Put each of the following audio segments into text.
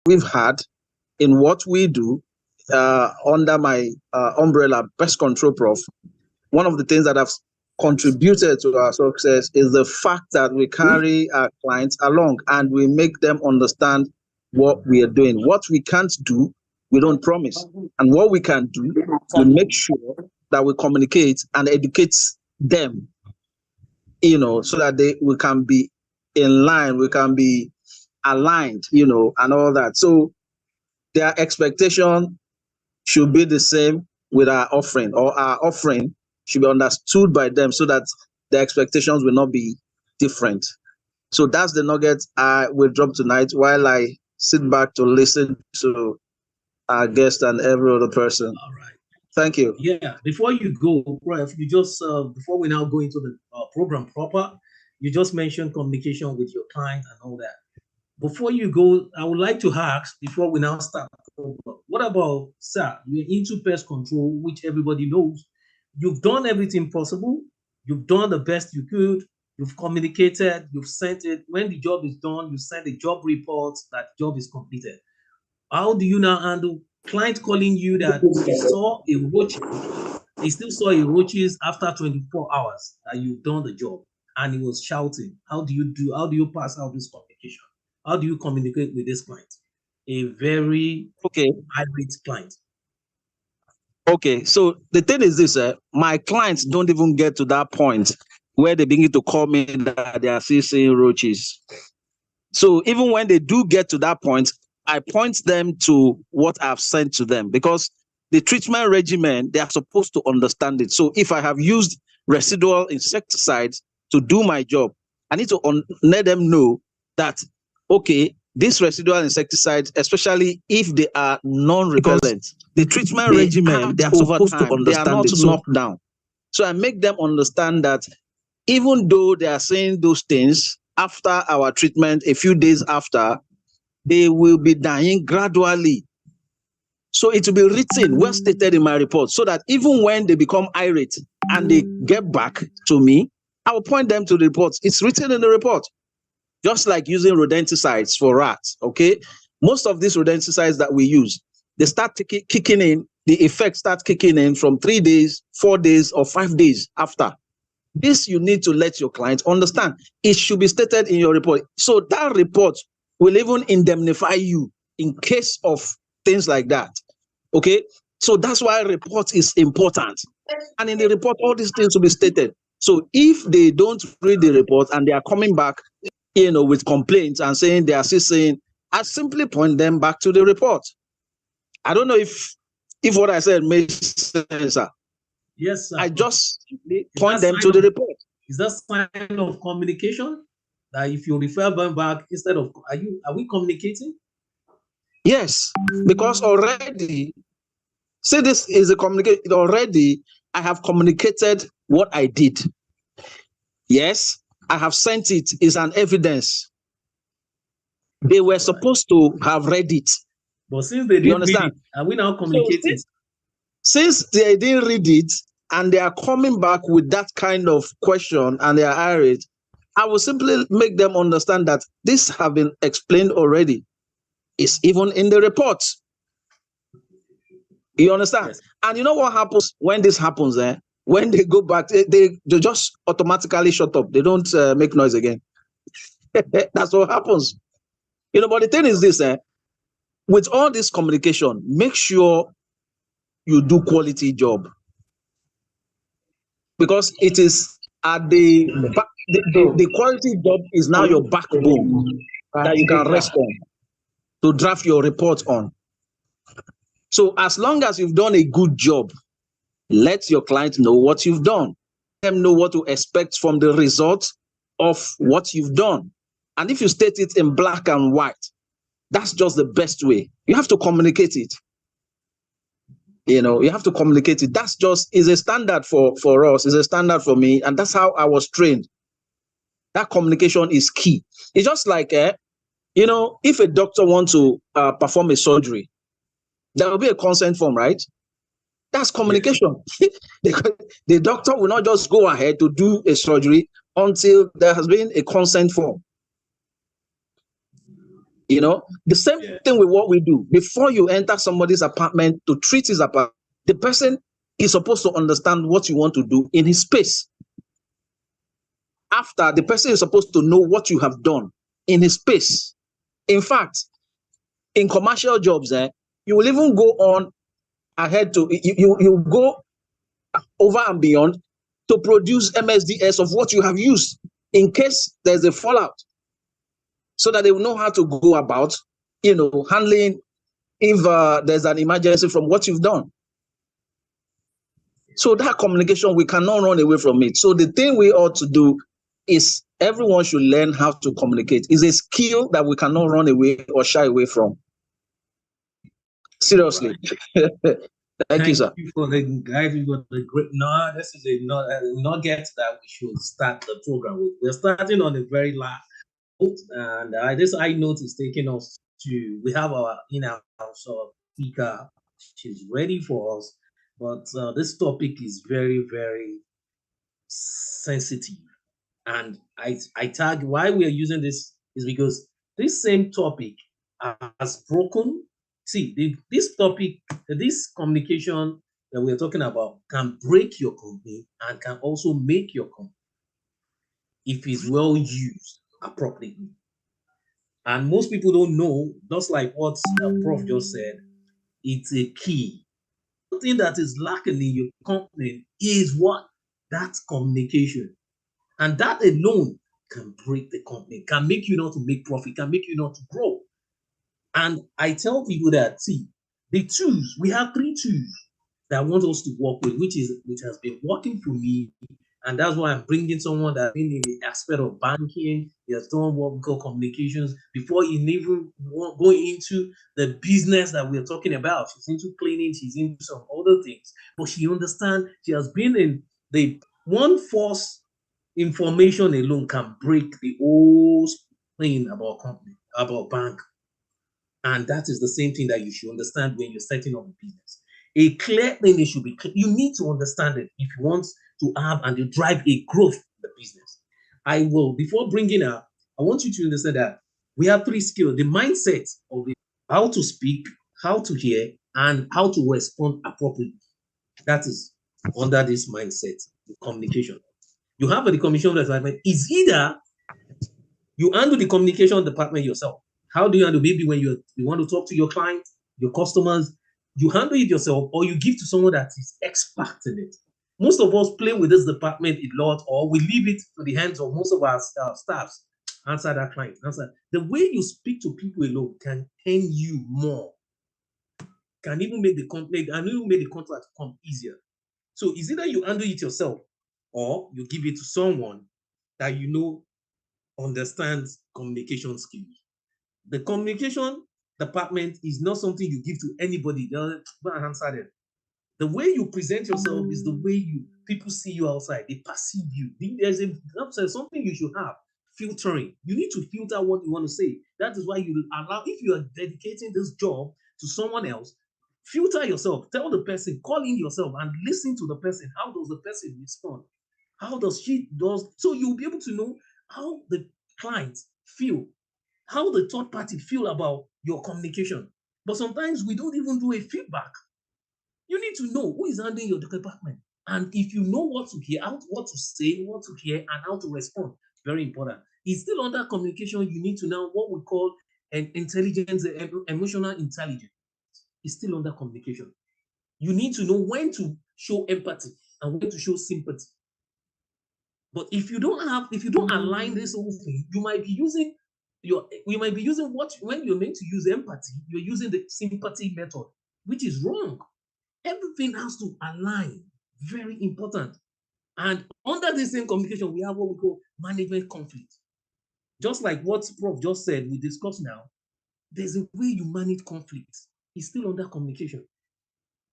we've had in what we do under my umbrella, Pest Control Prof, one of the things that have contributed to our success is the fact that we carry our clients along and we make them understand what we are doing. What we can't do, we don't promise. And what we can do, we make sure that we communicate and educate them, so that we can be in line, we can be aligned, and all that. So their expectation should be the same with our offering, or our offering should be understood by them so that the expectations will not be different. So that's the nugget I will drop tonight while I sit back to listen to our guest and every other person. All right. Thank you. Yeah, before you go, Prof, you just, before we now go into the program proper, you just mentioned communication with your client and all that. Before you go, I would like to ask, before we now start, what about, sir, you're into pest control, which everybody knows. You've done everything possible. You've done the best you could. You've communicated. You've sent it. When the job is done, you send a job report that job is completed. How do you now handle client calling you that he saw a roach, he still saw a roaches after 24 hours that you've done the job, and he was shouting? How do you pass out this communication? How do you communicate with this client? A very irate client. Okay, so the thing is this, my clients don't even get to that point where they begin to call me that they are still seeing roaches. So even when they do get to that point, I point them to what I've sent to them, because the treatment regimen, they are supposed to understand it. So if I have used residual insecticides to do my job, I need to let them know that, okay, this residual insecticides, especially if they are non-repellent, the treatment regimen, they are supposed to understand, they are not knocked down. So I make them understand that even though they are saying those things after our treatment, a few days after, they will be dying gradually. So it will be written, well stated in my report, so that even when they become irate and they get back to me, I will point them to the report. It's written in the report. Just like using rodenticides for rats, okay? Most of these rodenticides that we use, they start kicking in, the effect starts kicking in from 3 days, 4 days, or 5 days after. This you need to let your client understand. It should be stated in your report. So that report will even indemnify you in case of things like that, okay? So that's why report is important. And in the report, all these things will be stated. So if they don't read the report and they are coming back, with complaints and saying they are still saying, I simply point them back to the report. I don't know if what I said makes sense, sir. Yes, sir. I just point them to the report. Is that sign of communication? That if you refer them back instead of, are we communicating? Yes, because already, say this is a communication, already I have communicated what I did. Yes, I have sent it, is an evidence. They were supposed to have read it. But since they didn't read it, are we now communicating? So since they didn't read it and they are coming back with that kind of question and they are irate, I will simply make them understand that this have been explained already. It's even in the report. You understand? Yes. And you know what happens when this happens? When they go back, they just automatically shut up. They don't make noise again. That's what happens. But the thing is this, with all this communication, make sure you do quality job. Because it is at the quality job is now your backbone that you can rest on to draft your report on. So as long as you've done a good job, let your client know what you've done. Let them know what to expect from the result of what you've done. And if you state it in black and white, that's just the best way. You have to communicate it. You have to communicate it. That's just is a standard for us, is a standard for me. And that's how I was trained. That communication is key. It's just like, if a doctor wants to perform a surgery, there will be a consent form, right? That's communication. The doctor will not just go ahead to do a surgery until there has been a consent form. You know, the same thing with what we do. Before you enter somebody's apartment to treat his apartment, the person is supposed to understand what you want to do in his space. After, the person is supposed to know what you have done in his space. In fact, in commercial jobs, you will even go on ahead to, you go over and beyond to produce MSDS of what you have used in case there's a fallout, so that they will know how to go about, handling if there's an emergency from what you've done. So that communication, we cannot run away from it. So the thing we ought to do is everyone should learn how to communicate. It's a skill that we cannot run away or shy away from. Seriously. Thank you, sir. You for the guys. We got the great. No, this is a nugget that we should start the program with. We're starting on the very last note, and this high note is taking us to. We have our in-house speaker. She's ready for us, but this topic is very, very sensitive. And I tag why we are using this is because this same topic has broken. See, this topic, this communication that we're talking about can break your company and can also make your company if it's well used appropriately. And most people don't know, just like what Prof just said, it's a key. One thing that is lacking in your company is what? That's communication. And that alone can break the company, can make you not to make profit, can make you not to grow. And I tell people that, see, the tools, we have 3 tools that I want us to work with, which has been working for me. And that's why I'm bringing someone that's been in the aspect of banking, he has done what we call communications before he even going into the business that we're talking about. She's into cleaning, she's into some other things, but she understands, she has been in the one force. Information alone can break the whole thing about company, about bank. And that is the same thing that you should understand when you're setting up a business. A clear thing, it should be clear. You need to understand it if you want to have and to drive a growth in the business. I will, before bringing up, I want you to understand that we have 3 skills: the mindset of it, how to speak, how to hear, and how to respond appropriately. That is under this mindset, communication. You have a communication department. Is either you handle the communication department yourself. How do you handle? Maybe when you want to talk to your clients, your customers, you handle it yourself, or you give to someone that is expert in it. Most of us play with this department a lot, or we leave it to the hands of most of our staffs. Answer that client. Answer. The way you speak to people alone can earn you more. Can even make the company and even make the contract come easier. So it's either you handle it yourself, or you give it to someone that you know understands communication skills. The communication department is not something you give to anybody. They'll answer them. The way you present yourself is the way people see you outside. They perceive you. There's something you should have. Filtering. You need to filter what you want to say. That is why you allow, if you are dedicating this job to someone else, filter yourself. Tell the person, call in yourself and listen to the person. How does the person respond? How does she does? So you'll be able to know how the clients feel, how the third party feel about your communication. But sometimes we don't even do a feedback. You need to know who is handling your department. And if you know what to hear, what to say, what to hear, and how to respond, very important. It's still under communication. You need to know what we call an intelligence, emotional intelligence. It's still under communication. You need to know when to show empathy and when to show sympathy. But if you don't align this whole thing, you might be using what, when you're meant to use empathy, you're using the sympathy method, which is wrong. Everything has to align. Very important. And under the same communication, we have what we call management conflict. Just like what Prof just said, we discussed now, there's a way you manage conflict. It's still under communication.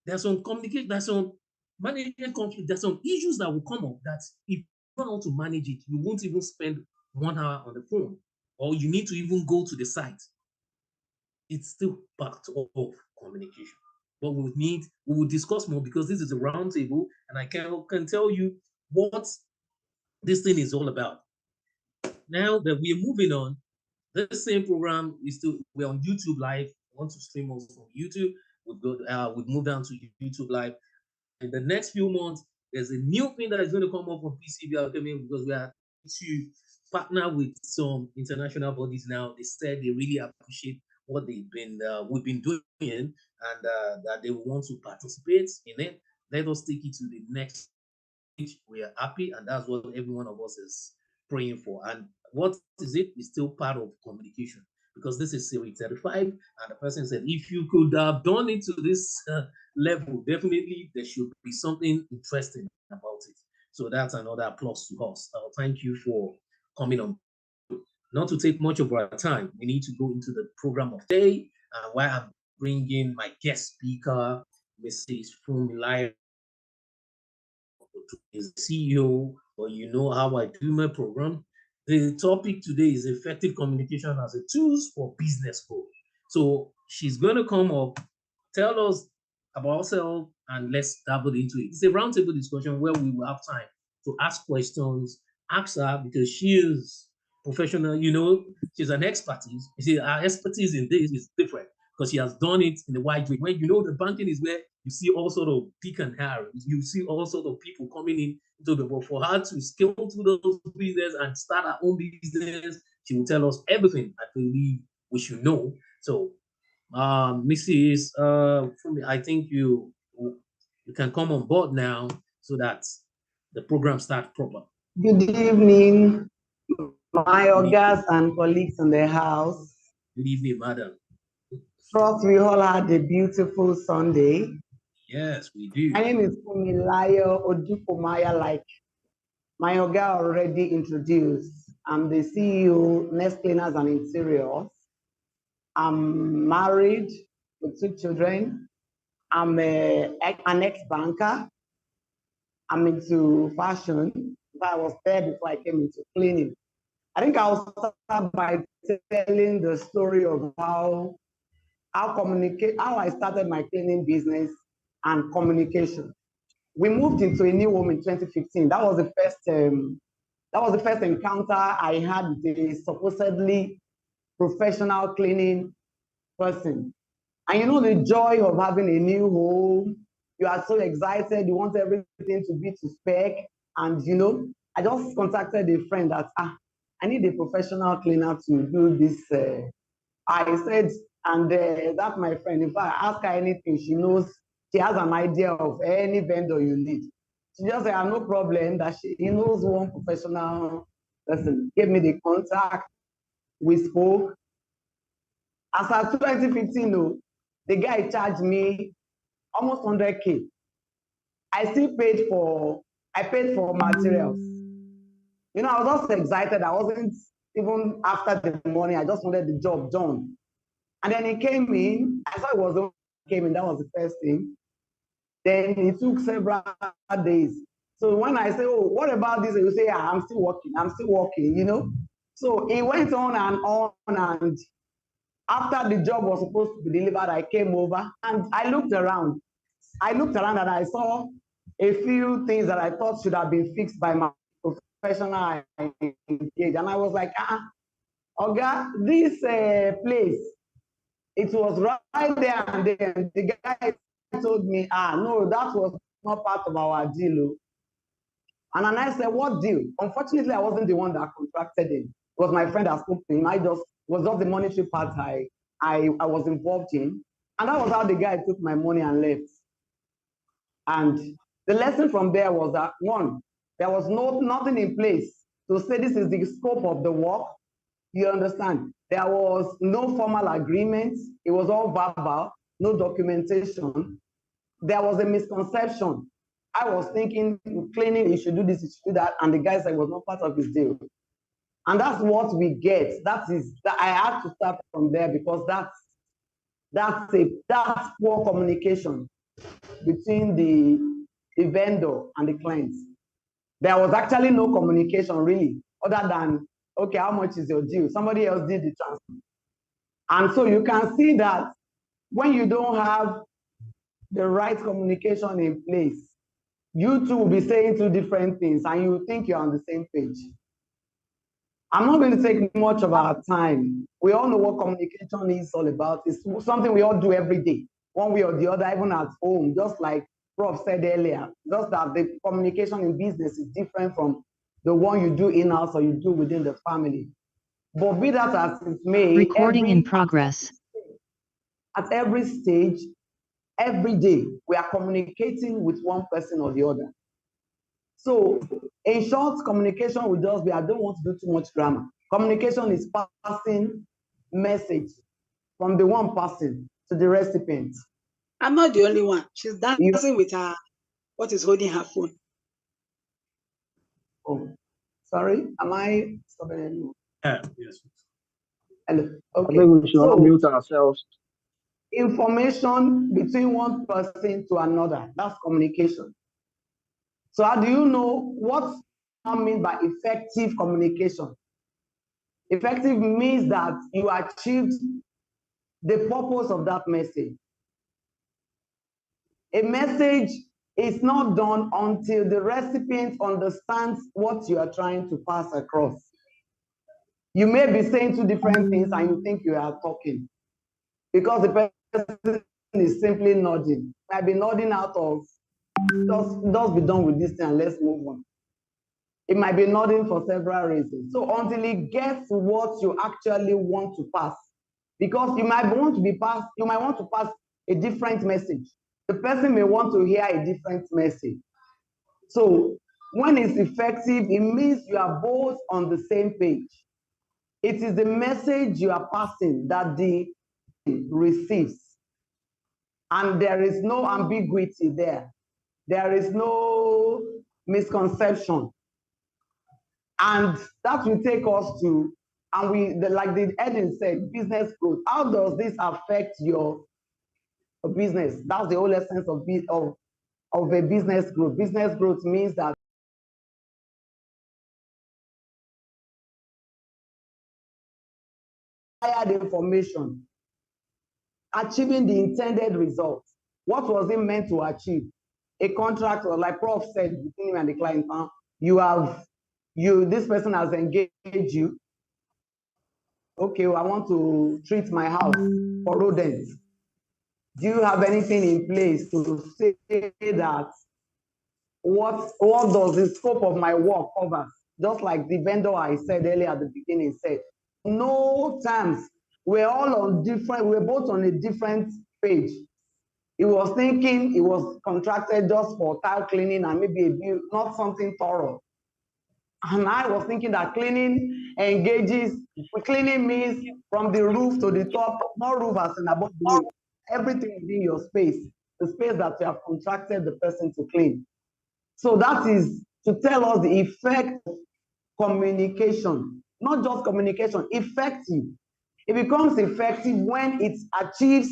There's some communication, there's some management conflict, there's some issues that will come up that if you don't know how to manage it, you won't even spend 1 hour on the phone, or you need to even go to the site. It's still part of communication. But we will discuss more, because this is a round table, and I can tell you what this thing is all about. Now that we are moving on, This same program is still, we're on YouTube Live. Want to stream us from YouTube? We've moved down to YouTube Live. In the next few months, there's a new thing that is going to come up on PCV Academy because we are to partner with some international bodies now. They said they really appreciate what we've been doing, and that they want to participate in it. Let us take it to the next stage. We are happy, and that's what every one of us is praying for. And what is it? It's still part of communication because this is Series 35, and the person said, if you could have done it to this level, definitely there should be something interesting about it. So that's another applause to us. Thank you for coming on. Not to take much of our time, we need to go into the program of the day, and while I'm bringing my guest speaker, Mrs. Funmilayo, is CEO, or you know how I do my program. The topic today is effective communication as a tools for business growth. So she's going to come up, tell us about herself, and let's dabble into it. It's a roundtable discussion where we will have time to ask questions, ask her because she is professional. You know, she's an expertise. You see, our expertise in this is different because she has done it in a wide way. When you know the banking is where you see all sort of pick and hire, you see all sort of people coming in into the world. For her to scale to those business and start her own business, she will tell us everything I believe we should know. So, Mrs. I think you can come on board now so that the program starts proper. Good evening, my organs and colleagues in the house. Good evening, madam. Trust we all had a beautiful Sunday. Yes, we do. My name is Funmilayo Odupomaya, like my organ already introduced. I'm the CEO, Nest Cleaners and Interiors. I'm married with 2 children. I'm an ex-banker. I'm into fashion. I was there before I came into cleaning. I think I'll start by telling the story of how I started my cleaning business and communication. We moved into a new home in 2015. That was the first encounter I had with a supposedly professional cleaning person. And you know the joy of having a new home. You are so excited. You want everything to be to spec. And you know, I just contacted a friend that I need a professional cleaner to do this. I said, and that my friend, if I ask her anything, she knows, she has an idea of any vendor you need. She just said, no problem, that he knows one professional person. Gave me the contact, we spoke. As of 2015, the guy charged me almost 100K. I paid for materials. You know, I was just excited. I wasn't even after the money. I just wanted the job done. And then he came in. I thought it was the came in. That was the first thing. Then it took several days. So when I say, oh, what about this? You say, I'm still working, you know. So it went on, and after the job was supposed to be delivered, I came over and I looked around. And I saw a few things that I thought should have been fixed by my professional engaged. And I was like, Oga, this place, it was right there and then the guy told me, no, that was not part of our deal. And then I said, what deal? Unfortunately, I wasn't the one that contracted him. It was my friend that spoke to him. Was just the monetary part I was involved in. And that was how the guy took my money and left. And the lesson from there was that, one, there was nothing in place to say this is the scope of the work. You understand? There was no formal agreement. It was all verbal, no documentation. There was a misconception. I was thinking, cleaning, you should do this, you should do that. And the guy said it was not part of his deal. And that's what we get. I had to start from there because that's poor communication between the vendor and the clients. There was actually no communication really, other than, okay, how much is your deal? Somebody else did the transfer. And so you can see that when you don't have the right communication in place, you two will be saying 2 different things and you think you're on the same page. I'm not going to take much of our time. We all know what communication is all about. It's something we all do every day, one way or the other, even at home, just like Prof said earlier, just that the communication in business is different from the one you do in-house or you do within the family. But be that as it may, Recording in progress. At every stage, every day, we are communicating with one person or the other. So, in short, communication will just be, I don't want to do too much grammar. Communication is passing message from the one person to the recipient. I'm not the only one. She's dancing with her, what is holding her phone. Oh, sorry, am I stopping anyone? Yes. Hello. Okay. I think we should unmute ourselves. Information between one person to another, that's communication. So how do you know what I mean by effective communication? Effective means that you achieved the purpose of that message. A message is not done until the recipient understands what you are trying to pass across. You may be saying two different things and you think you are talking because the person is simply nodding. Might be nodding out of just be done with this thing and let's move on. It might be nodding for several reasons. So until it gets what you actually want to pass, because you might want to pass a different message. The person may want to hear a different message. So when it's effective, it means you are both on the same page. It is the message you are passing that the receives. And there is no ambiguity there. There is no misconception. And that will take us to, and like the Eden said, business growth. How does this affect your business? That's the whole essence of a business growth. Business growth means that information, achieving the intended result. What was it meant to achieve? A contract, or like Prof said, between him and the client, this person has engaged you. Okay, well, I want to treat my house for rodents. Do you have anything in place to say that what does the scope of my work cover? Just like the vendor I said earlier at the beginning said, no terms. We're both on a different page. He was thinking he was contracted just for tile cleaning and maybe a bill, not something thorough. And I was thinking that cleaning means from the roof to the top, not roof as in above the roof. Everything within your space, the space that you have contracted the person to clean. So that is to tell us the effect of communication, not just communication, effective. It becomes effective when it achieves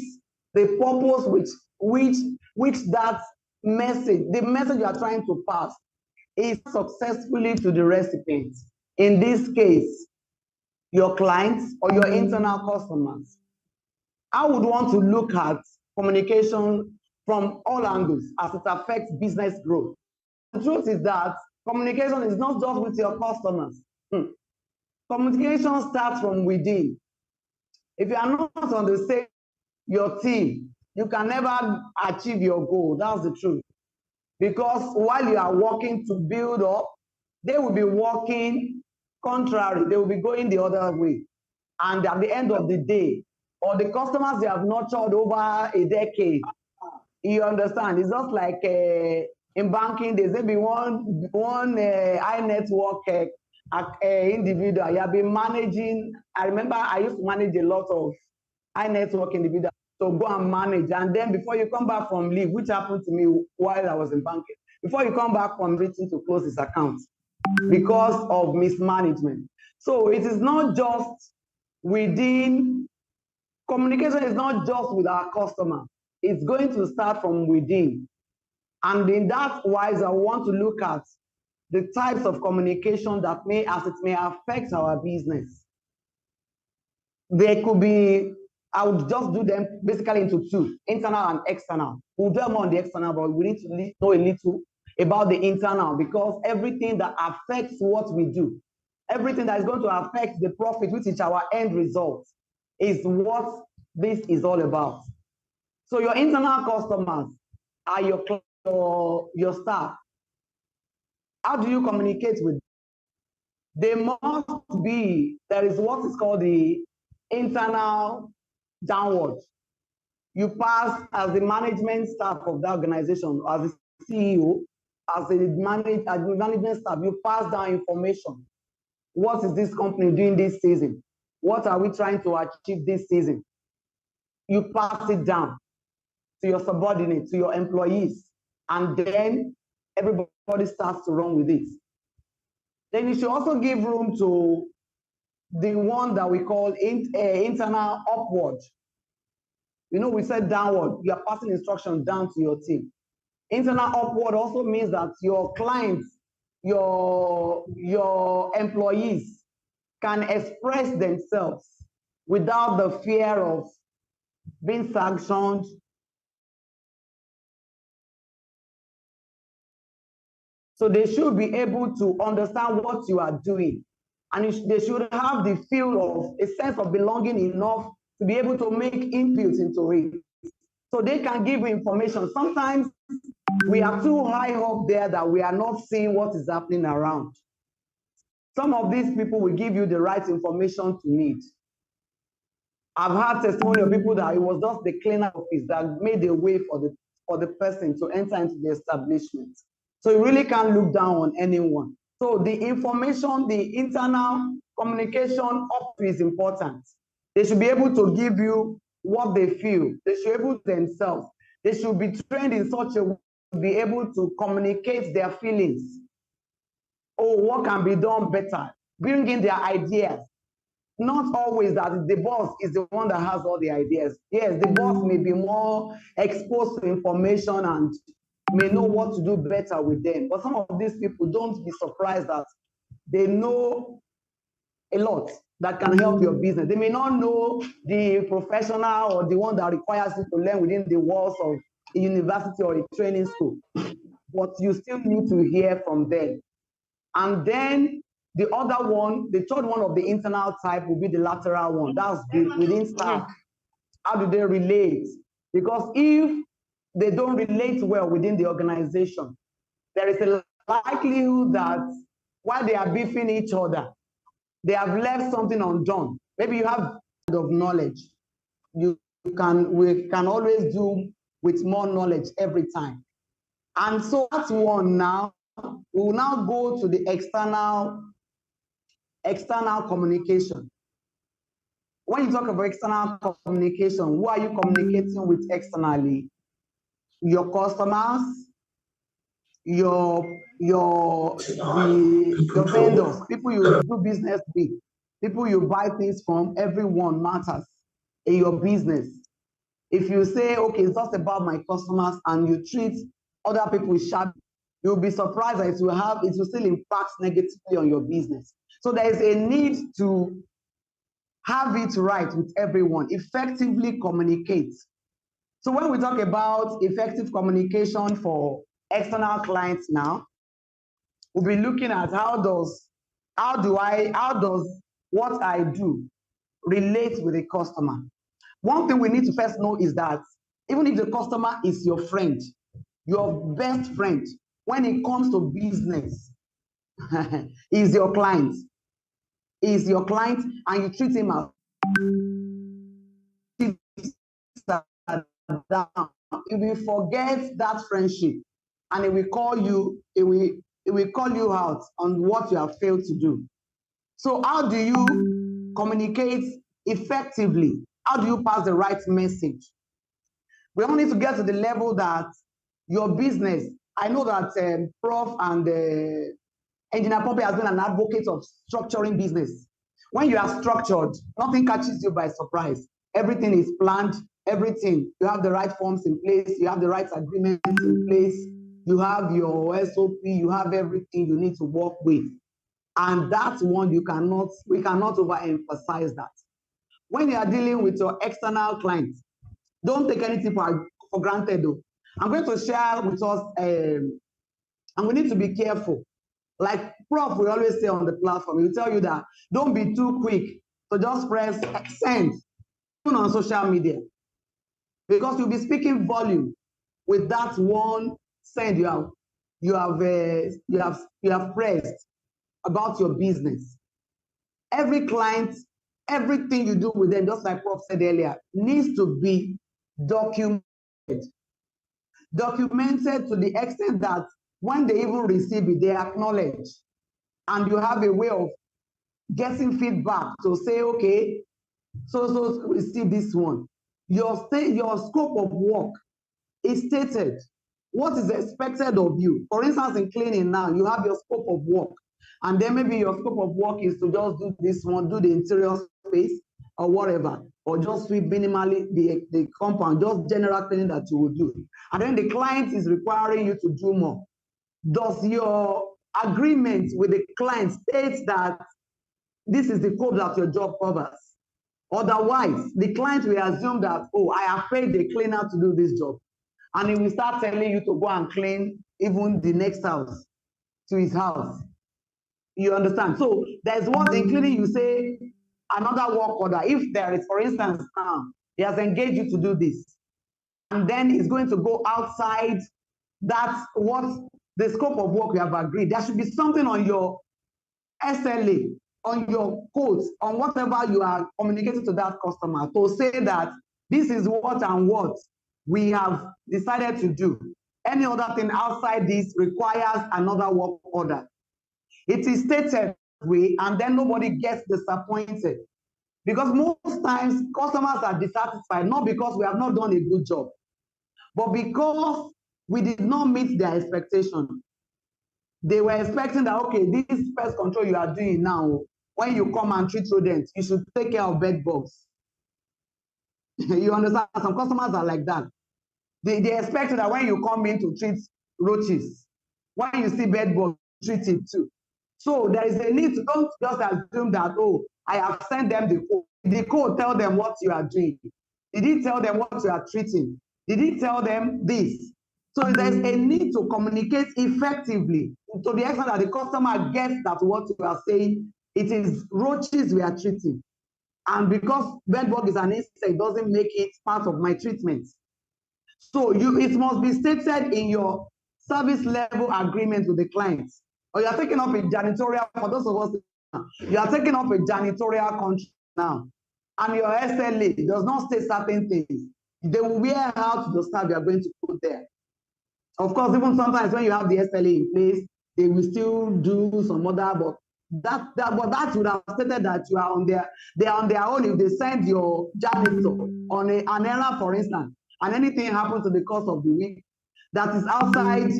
the purpose which that message, the message you are trying to pass, is successfully to the recipient. In this case, your clients or your internal customers. I would want to look at communication from all angles as it affects business growth. The truth is that communication is not just with your customers. Communication starts from within. If you are not on the same, your team, you can never achieve your goal. That's the truth. Because while you are working to build up, they will be working contrary. They will be going the other way. And at the end of the day, or the customers they have nurtured over a decade, you understand? It's just like in banking, there's maybe one high network individual. You have been managing. I remember I used to manage a lot of high network individuals. So go and manage. And then before you come back from leave, which happened to me while I was in banking, before you come back from reaching to close his account because of mismanagement. So it is not just within, communication is not just with our customer. It's going to start from within. And in that wise, I want to look at the types of communication that may affect our business. There could be, I would just do them basically into two, internal and external. We'll do more on the external, but we need to know a little about the internal, because everything that affects what we do everything that is going to affect the profit, which is our end result, is what this is all about. So your internal customers are your staff. How do you communicate with them? They must be, there is what is called the internal downward. You pass as the management staff of the organization, as the CEO, as the management staff, you pass down information. What is this company doing this season? What are we trying to achieve this season? You pass it down to your subordinates, to your employees, and then everybody starts to run with it. Then you should also give room to the one that we call internal upward. You know, we said downward, you are passing instructions down to your team. Internal upward also means that your clients, your employees can express themselves without the fear of being sanctioned. So they should be able to understand what you are doing. And they should have the feel of a sense of belonging enough to be able to make inputs into it. So they can give you information. Sometimes we are too high up there that we are not seeing what is happening around. Some of these people will give you the right information to need. I've had testimony of people that it was just the cleaner office that made a way for the person to enter into the establishment. So you really can't look down on anyone. So the information, the internal communication up is important. They should be able to give you what they feel. They should be able to themselves. They should be trained in such a way to be able to communicate their feelings. Oh, what can be done better? Bring in their ideas. Not always that the boss is the one that has all the ideas. Yes, the boss may be more exposed to information and may know what to do better with them. But some of these people, don't be surprised that they know a lot that can help your business. They may not know the professional or the one that requires you to learn within the walls of a university or a training school, but you still need to hear from them. And then the other one, the third one of the internal type will be the lateral one. That's within staff. How do they relate? Because if they don't relate well within the organization, there is a likelihood that while they are beefing each other, they have left something undone. Maybe you have of knowledge. We can always do with more knowledge every time. And so that's one now. We will now go to the external communication. When you talk about external communication, who are you communicating with externally? Your customers, your vendors, people you do business with, people you buy things from. Everyone matters in your business. If you say, okay, it's just about my customers, and you treat other people sharp, you'll be surprised that it will still impact negatively on your business. So there is a need to have it right with everyone, effectively communicate. So when we talk about effective communication for external clients now, we'll be looking at how does what I do relate with the customer. One thing we need to first know is that even if the customer is your friend, your best friend, when it comes to business, is your client. Is your client, and you treat him as down. If you forget that friendship, and it will call you out on what you have failed to do. So how do you communicate effectively? How do you pass the right message? We all need to get to the level that your business, I know that Prof and Engineer Poppy has been an advocate of structuring business. When you are structured, nothing catches you by surprise. Everything is planned, everything. You have the right forms in place, you have the right agreements in place, you have your SOP, you have everything you need to work with. And that's one we cannot overemphasize that. When you are dealing with your external clients, don't take anything for granted though. I'm going to share with us, and we need to be careful. Like Prof will always say on the platform, he'll tell you that don't be too quick to just press send, even on social media, because you'll be speaking volume with that one send you have pressed about your business. Every client, everything you do with them, just like Prof said earlier, needs to be documented to the extent that when they even receive it, they acknowledge, and you have a way of getting feedback to say, okay, so receive this one. Your scope of work is stated. What is expected of you? For instance, in cleaning now, you have your scope of work, and then maybe your scope of work is to just do this one, do the interior space or whatever, or just sweep minimally the compound, just general cleaning that you will do. And then the client is requiring you to do more. Does your agreement with the client state that this is the scope that your job covers? Otherwise, the client will assume that, oh, I have paid the cleaner to do this job. And he will start telling you to go and clean even the next house to his house. You understand? So there's what in cleaning you say another work order. If there is, for instance, now he has engaged you to do this, and then he's going to go outside that's what the scope of work we have agreed. There should be something on your SLA, on your codes, on whatever you are communicating to that customer to say that this is what and what we have decided to do. Any other thing outside this requires another work order. It is stated way, and then nobody gets disappointed. Because most times customers are dissatisfied, not because we have not done a good job, but because we did not meet their expectation. They were expecting that, okay, this pest control you are doing now, when you come and treat rodents, you should take care of bed bugs. You understand? Some customers are like that. They expect that when you come in to treat roaches, when you see bed bugs, treat it too. So there is a need to don't just assume that, oh, I have sent them the code. Did the code tell them what you are doing? Did it tell them what you are treating? Did it tell them this? So there's a need to communicate effectively to the extent that the customer gets that what you are saying, it is roaches we are treating. And because bedbug is an insect, it doesn't make it part of my treatment. So it must be stated in your service level agreement with the client. Or you are taking up a janitorial, for those of us, you are taking up a janitorial contract now, and your SLA does not state certain things. They will wear out the staff you are going to put there. Of course, even sometimes when you have the SLA in place, they will still do some other, but that would have stated that you are on they are on their own. If they send your janitor on an error, for instance, and anything happens to the course of the week that is outside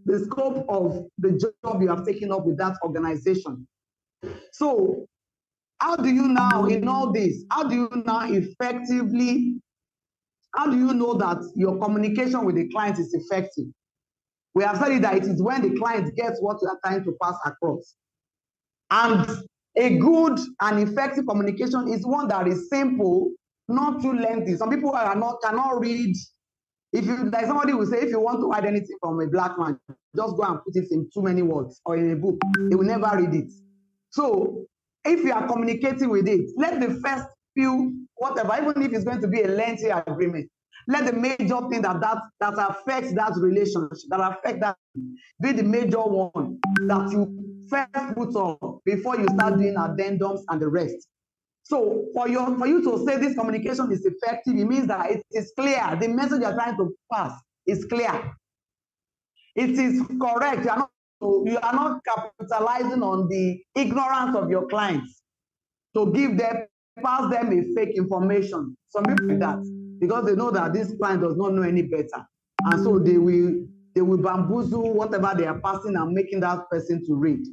the scope of the job you have taken up with that organization. So how do you now, in all this, how do you now effectively, how do you know that your communication with the client is effective? We have said that it is when the client gets what you are trying to pass across. And a good and effective communication is one that is simple, not too lengthy. Some people cannot read. If you, like somebody will say, if you want to hide anything from a black man, just go and put it in too many words or in a book. They will never read it. So if you are communicating with it, let the first few, whatever, even if it's going to be a lengthy agreement, let the major thing that affects that relationship, that affects that, be the major one that you first put on before you start doing addendums and the rest. So for you to say this communication is effective, it means that it is clear. The message you're trying to pass is clear. It is correct. You are not capitalizing on the ignorance of your clients to pass them a fake information. Some people do that because they know that this client does not know any better. And so they will bamboozle whatever they are passing and making that person to read.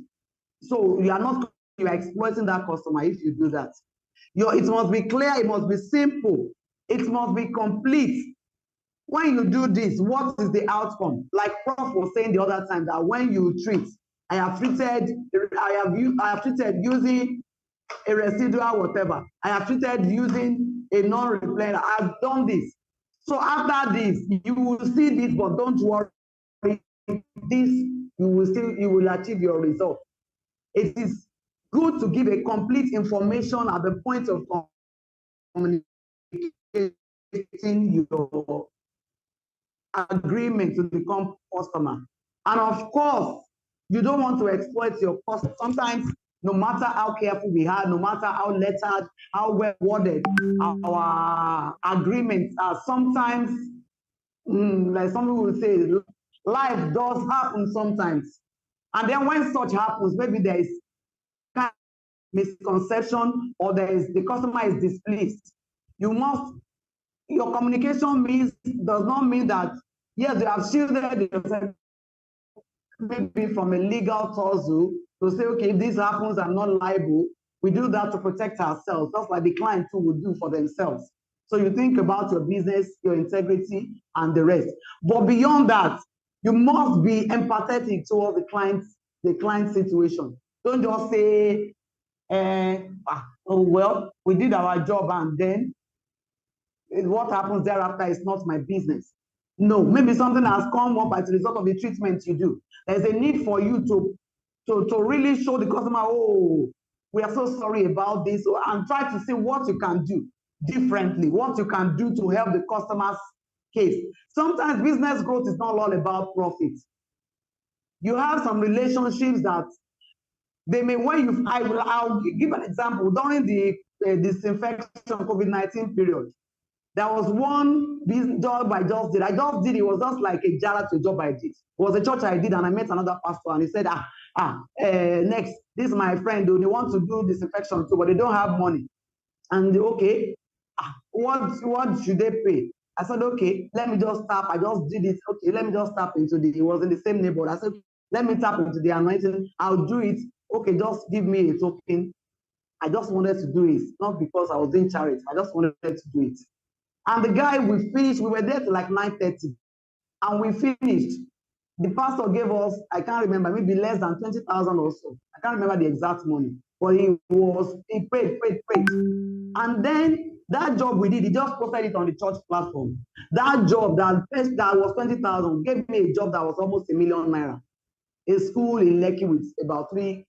So you are exploiting that customer if you do that. It must be clear, it must be simple, it must be complete. When you do this, what is the outcome? Like Prof was saying the other time, that when you treat, I have treated using a residual whatever. I have treated using a non-replaner. I have done this. So after this, you will see this, but don't worry. This you will achieve your result. It is good to give a complete information at the point of communicating your agreement to the customer. And of course, you don't want to exploit your customer. Sometimes, no matter how careful we are, no matter how lettered, how well worded our agreements are, sometimes, like some people will say, life does happen sometimes. And then when such happens, maybe there is kind of misconception or the customer is displeased. Your communication does not mean that, yes, you have shielded yourself maybe from a legal tussle to say, okay, if this happens, I'm not liable. We do that to protect ourselves, just like the client too would do for themselves. So you think about your business, your integrity, and the rest. But beyond that, you must be empathetic towards the client situation. Don't just say, oh, well, we did our job and then what happens thereafter is not my business. No, maybe something has come up as a result of the treatment you do. There's a need for you to really show the customer, oh, we are so sorry about this, and try to see what you can do differently, what you can do to help the customer's case. Sometimes business growth is not all about profit. You have some relationships that they may, I'll give an example. During the disinfection COVID-19 period, there was one job I just did. It was just like a jara to a job I did. It was a church I did, and I met another pastor, and he said, next, this is my friend, they want to do disinfection too, but they don't have money. And okay, what should they pay? I said, okay, let me just tap. I just did it. Okay, let me just tap into it was in the same neighborhood. I said, let me tap into the anointing. I'll do it. Okay, just give me a token. I just wanted to do it, not because I was doing charity. I just wanted to do it. And the guy, we finished, we were there till like 9:30, and we finished. The pastor gave us, I can't remember, maybe less than 20,000 or so. I can't remember the exact money, but he paid. And then that job we did, he just posted it on the church platform. That job that was 20,000 gave me a job that was almost ₦1 million. A school in Lekki with about three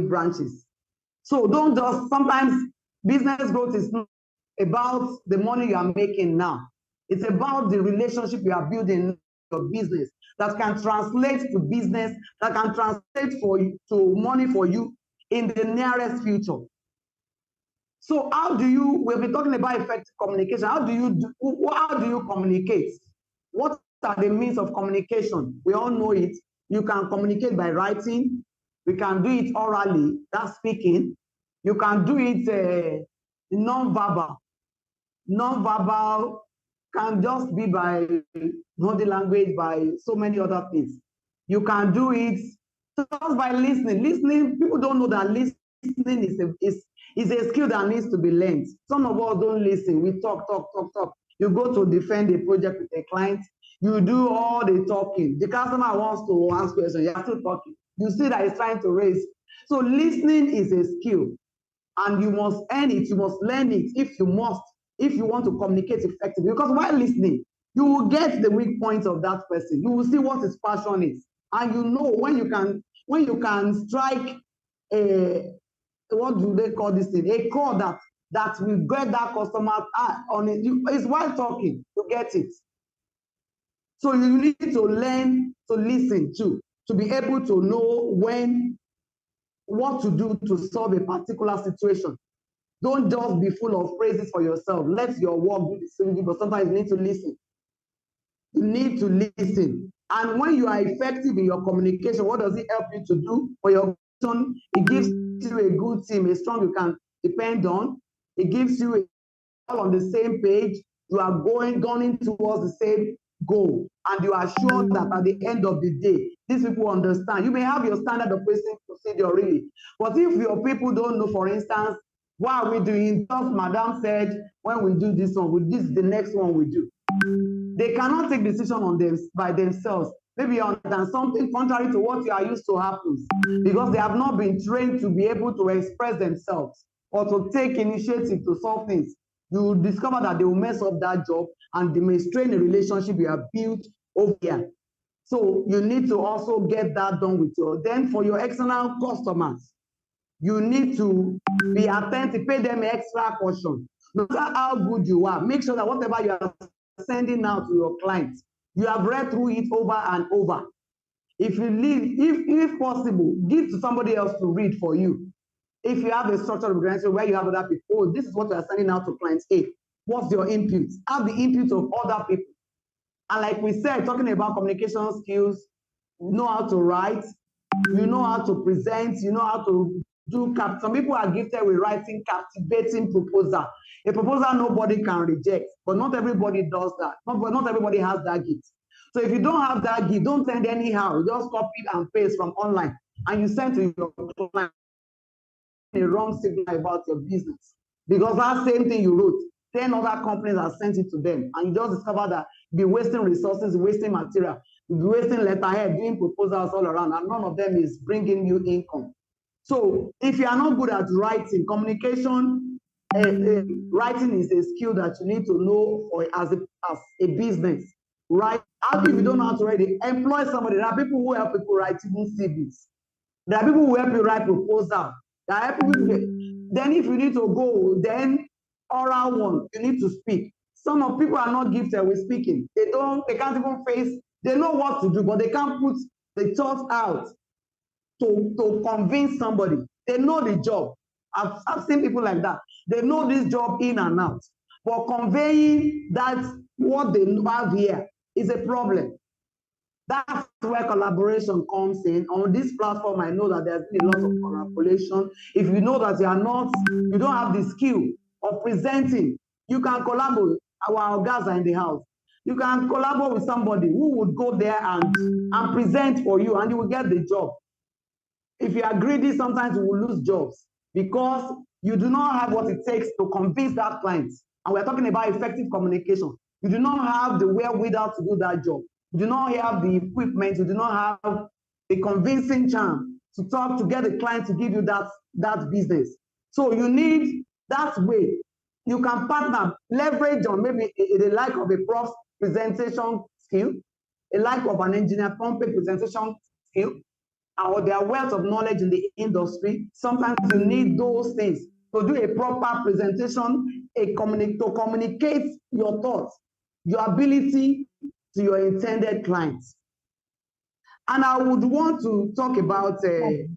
branches. So don't just, sometimes business growth is not about the money you are making now. It's about the relationship you are building in your business that can translate to business, that can translate to money for you in the nearest future. So we've been talking about effective communication. How do you communicate? What are the means of communication? We all know it. You can communicate by writing. We can do it orally, that's speaking. You can do it non-verbal. Non-verbal can just be by body language, by so many other things. You can do it just by listening. Listening, people don't know that listening is a skill that needs to be learned. Some of us don't listen. We talk. You go to defend a project with a client, you do all the talking. The customer wants to ask questions, you're still talking. You see that he's trying to raise. So listening is a skill, and you must earn it, you must learn it if you want to communicate effectively. Because while listening, you will get the weak points of that person. You will see what his passion is. And you know when you can strike what do they call this thing? A chord that will get that customer on it. It's while talking, you get it. So you need to learn to listen to be able to know what to do to solve a particular situation. Don't just be full of praises for yourself. Let your work do the same, but sometimes you need to listen. You need to listen. And when you are effective in your communication, what does it help you to do for your communication? It gives you a good team, a strong you can depend on. It gives you all on the same page. You are going towards the same goal, and you are sure that at the end of the day, these people understand. You may have your standard operating procedure really, but if your people don't know, for instance, what are we doing? Just Madam said, when we do this one, this is the next one we do. They cannot take decision on them by themselves. Maybe you understand something contrary to what you are used to happens because they have not been trained to be able to express themselves or to take initiative to solve things. You will discover that they will mess up that job and they may strain a relationship you have built over here. So you need to also get that done with you. Then for your external customers, you need to be attentive, pay them extra caution. No matter how good you are, make sure that whatever you are sending out to your clients, you have read through it over and over. If you leave, if possible, give to somebody else to read for you. If you have a structured organization where you have other people, oh, this is what you are sending out to clients A. What's your input? Have the input of other people. And like we said, talking about communication skills, you know how to write, you know how to present, you know how to do some people are gifted with writing captivating proposal. A proposal nobody can reject, but not everybody does that. Not everybody has that gift. So if you don't have that gift, don't send anyhow. You just copy and paste from online and you send to your client a wrong signal about your business. Because that same thing you wrote, 10 other companies have sent it to them, and you just discover that you'll be wasting resources, wasting material, you'll be wasting letterhead, doing proposals all around, and none of them is bringing you income. So if you are not good at writing, communication, writing is a skill that you need to know for as a business, right? If you don't know how to write it, employ somebody. There are people who help people write even CVs. There are people who help you write proposal. There are people then if you need to go, then oral one, you need to speak. Some of people are not gifted with speaking. They can't even face, they know what to do, but they can't put the thoughts out to convince somebody. They know the job. I've seen people like that. They know this job in and out. But conveying that what they have here is a problem. That's where collaboration comes in. On this platform, I know that there's been a lot of collaboration. If you know that you don't have the skill of presenting, you can collaborate. Our guys are in the house. You can collaborate with somebody who would go there and present for you, and you will get the job. If you are greedy, sometimes you will lose jobs because you do not have what it takes to convince that client. And we're talking about effective communication. You do not have the wherewithal to do that job. You do not have the equipment. You do not have the convincing charm to talk to get the client to give you that business. So you need that way. You can partner, leverage on maybe the like of a prof presentation skill, a like of an engineer pumping presentation skill, or their wealth of knowledge in the industry. Sometimes you need those things to do a proper presentation, to communicate your thoughts, your ability to your intended clients. And I would want to talk about something.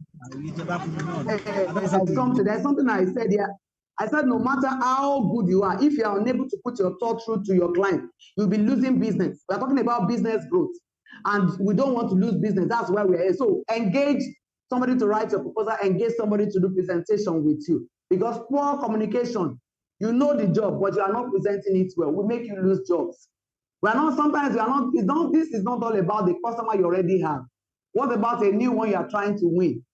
There's something I said here. I said, no matter how good you are, if you are unable to put your thought through to your client, you'll be losing business. We're talking about business growth, and we don't want to lose business. That's why we're here. So engage somebody to write your proposal, engage somebody to do presentation with you. Because poor communication, you know the job, but you are not presenting it well, will make you lose jobs. This is not all about the customer you already have. What about a new one you are trying to win?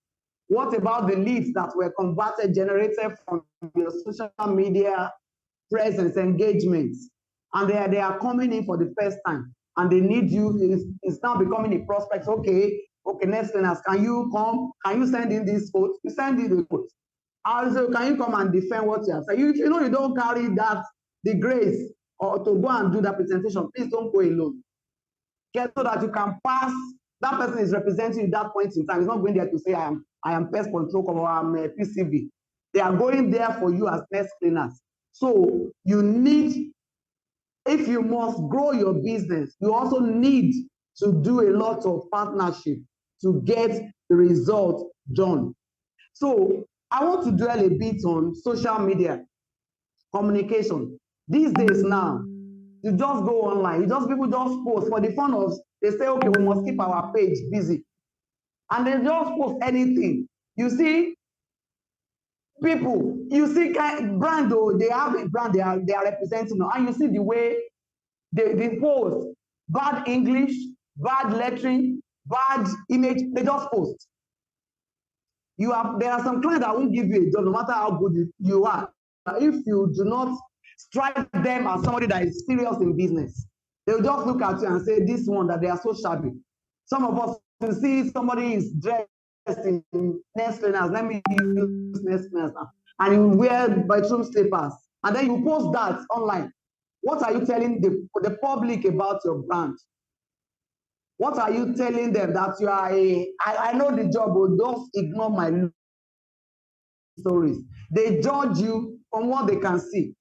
What about the leads that were generated from your social media presence, engagements, and they are coming in for the first time, and they need you? It's now becoming a prospect. Okay, next thing is, can you come? Can you send in this quote? You send in the quote. Also, can you come and defend what you have said? You know you don't carry the grace or to go and do that presentation. Please don't go alone. Get so that you can pass. That person is representing you at that point in time. He's not going there to say, I am pest control or I'm a PCV. They are going there for you as pest cleaners. So you need, if you must grow your business, you also need to do a lot of partnership to get the result done. So I want to dwell a bit on social media communication. These days now, you just go online, people just post for the fun of, they say, okay, we must keep our page busy. And they just post anything. You see people, you see brand, though, they have a brand they are representing now, and you see the way they post bad English, bad lettering, bad image, they just post. There are some clients that won't give you a job no matter how good you are. If you do not strike them as somebody that is serious in business, they'll just look at you and say, this one, that they are so shabby. Some of us, you see somebody is dressed in nest cleaners, let me use nest cleaners now, and you wear bedroom slippers, and then you post that online. What are you telling the public about your brand? What are you telling them that you are I know the job, but don't ignore my stories. They judge you on what they can see.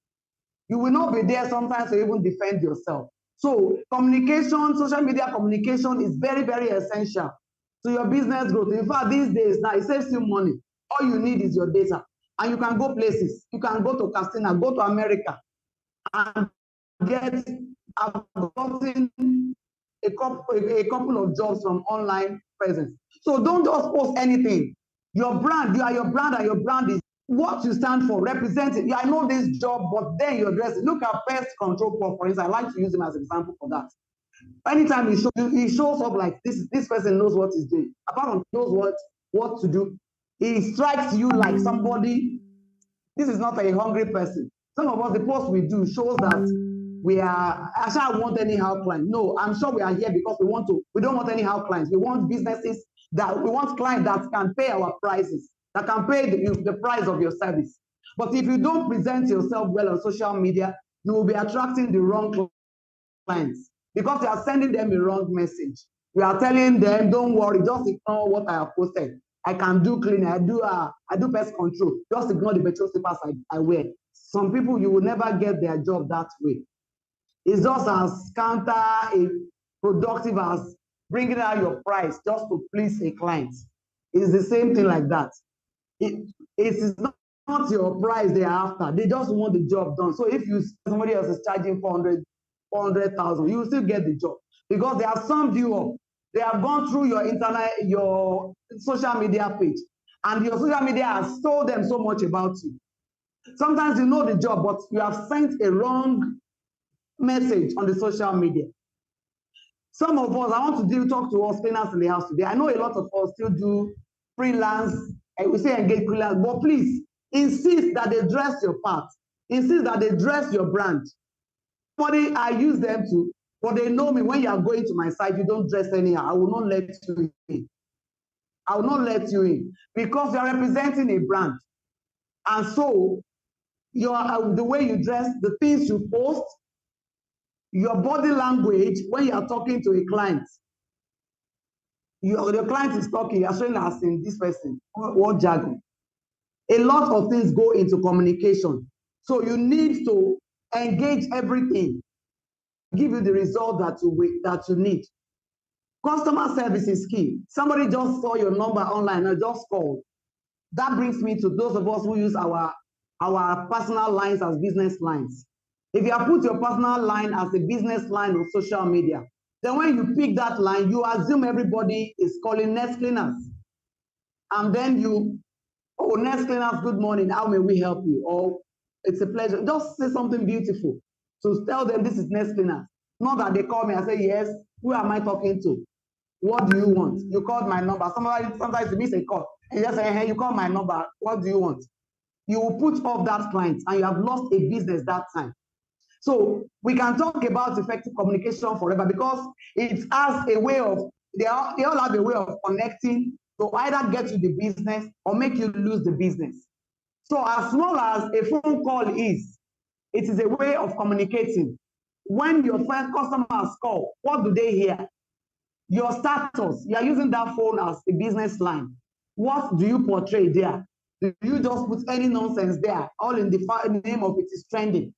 You will not be there sometimes to even defend yourself. So communication, social media communication is very, very essential to your business growth. In fact, these days now, it saves you money. All you need is your data. And you can go places. You can go to Castina, go to America, and get, I've gotten a couple of jobs from online presence. So don't just post anything. Your brand, you are your brand, and your brand is what you stand for, representing. Yeah, I know this job, but then you're dressing. Look at Pest Control Pro, for instance. I like to use him as an example for that. Anytime he shows up like this person knows what he's doing. Apart from knows what to do, he strikes you like somebody. This is not a hungry person. Some of us, the post we do shows that we are, I shall want anyhow clients. No, I'm sure we are here because we don't want anyhow clients. We want businesses we want clients that can pay our prices, that can pay the price of your service. But if you don't present yourself well on social media, you will be attracting the wrong clients because you are sending them a wrong message. You are telling them, don't worry, just ignore what I have posted. I can do cleaning, I do pest control. Just ignore the petrol slippers I wear. Some people, you will never get their job that way. It's just as productive as bringing out your price just to please a client. It's the same thing like that. It is not your price they are after. They just want the job done. So if somebody else is charging 400,000, you will still get the job because they have summed you up. They have gone through your internet, your social media page, and your social media has told them so much about you. Sometimes you know the job, but you have sent a wrong message on the social media. Some of us, I want to talk to us cleaners in the house today. I know a lot of us still do freelance, and we say engage freelance, but please insist that they dress your part. Insist that they dress your brand. Somebody I use them to, but they know me. When you are going to my site, you don't dress anyhow. I will not let you in. I will not let you in because you are representing a brand. And so the way you dress, the things you post, your body language when you are talking to a client. Your client is talking, you are showing us in this person, what jargon. A lot of things go into communication. So you need to engage everything, give you the result that you need. Customer service is key. Somebody just saw your number online or just called. That brings me to those of us who use our personal lines as business lines. If you have put your personal line as a business line on social media, then when you pick that line, you assume everybody is calling Nest Cleaners. And then Nest Cleaners, good morning, how may we help you? Or it's a pleasure. Just say something beautiful. So tell them this is Nest Cleaners. Not that they call me and say, yes, who am I talking to? What do you want? You called my number. Sometimes you miss a call. And you just say, hey, you called my number. What do you want? You will put off that client and you have lost a business that time. So we can talk about effective communication forever because it has a way of, they all have a way of connecting to either get you the business or make you lose the business. So as small as a phone call is, it is a way of communicating. When your first customers call, what do they hear? Your status, you are using that phone as a business line. What do you portray there? Do you just put any nonsense there? All in the name of it is trending.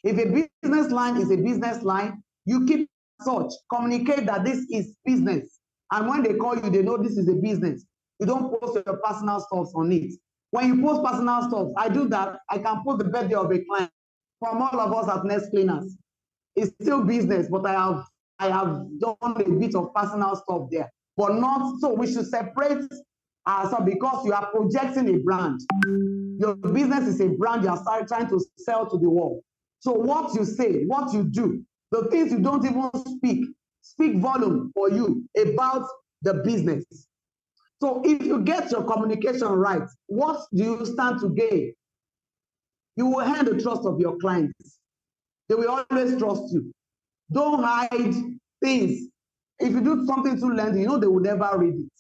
If a business line is a business line, you keep such, communicate that this is business. And when they call you, they know this is a business. You don't post your personal stuff on it. When you post personal stuff, I do that. I can post the birthday of a client from all of us at Nest Cleaners. It's still business, but I have done a bit of personal stuff there. But not so. We should separate ourselves because you are projecting a brand. Your business is a brand you are trying to sell to the world. So what you say, what you do, the things you don't even speak volume for you about the business. So if you get your communication right, what do you stand to gain? You will earn the trust of your clients. They will always trust you. Don't hide things. If you do something too lengthy, you know they will never read it.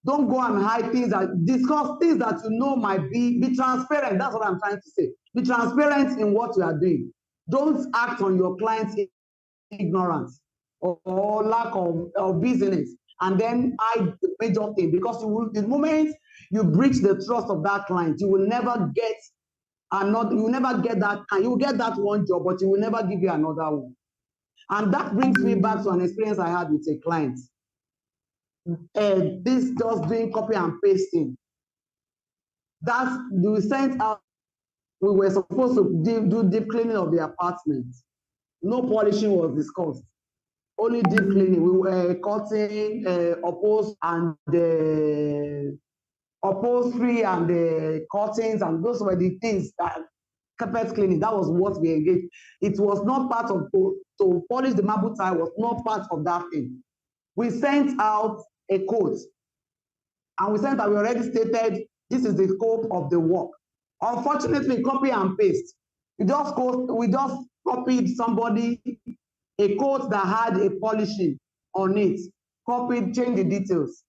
Don't go and hide things, discuss things that you know might be transparent. That's what I'm trying to say. Be transparent in what you are doing. Don't act on your client's ignorance. or lack of business, and then hide the major thing, because the moment you breach the trust of that client, you will never get another, you will never get that, and you will get that one job, but you will never give you another one. And that brings me back to an experience I had with a client. This just doing copy and pasting. That's, we sent out, we were supposed to do deep cleaning of the apartment. No polishing was discussed. Only deep cleaning. We were cutting upholstery and the upholstery and the curtains, and those were the things that carpet cleaning. That was what we engaged. It was not part of to polish the marble tile, was not part of that thing. We sent out a quote, and we sent that we already stated this is the scope of the work. Unfortunately, copy and paste. We just copied somebody a quote that had a polishing on it, copied, changed the details.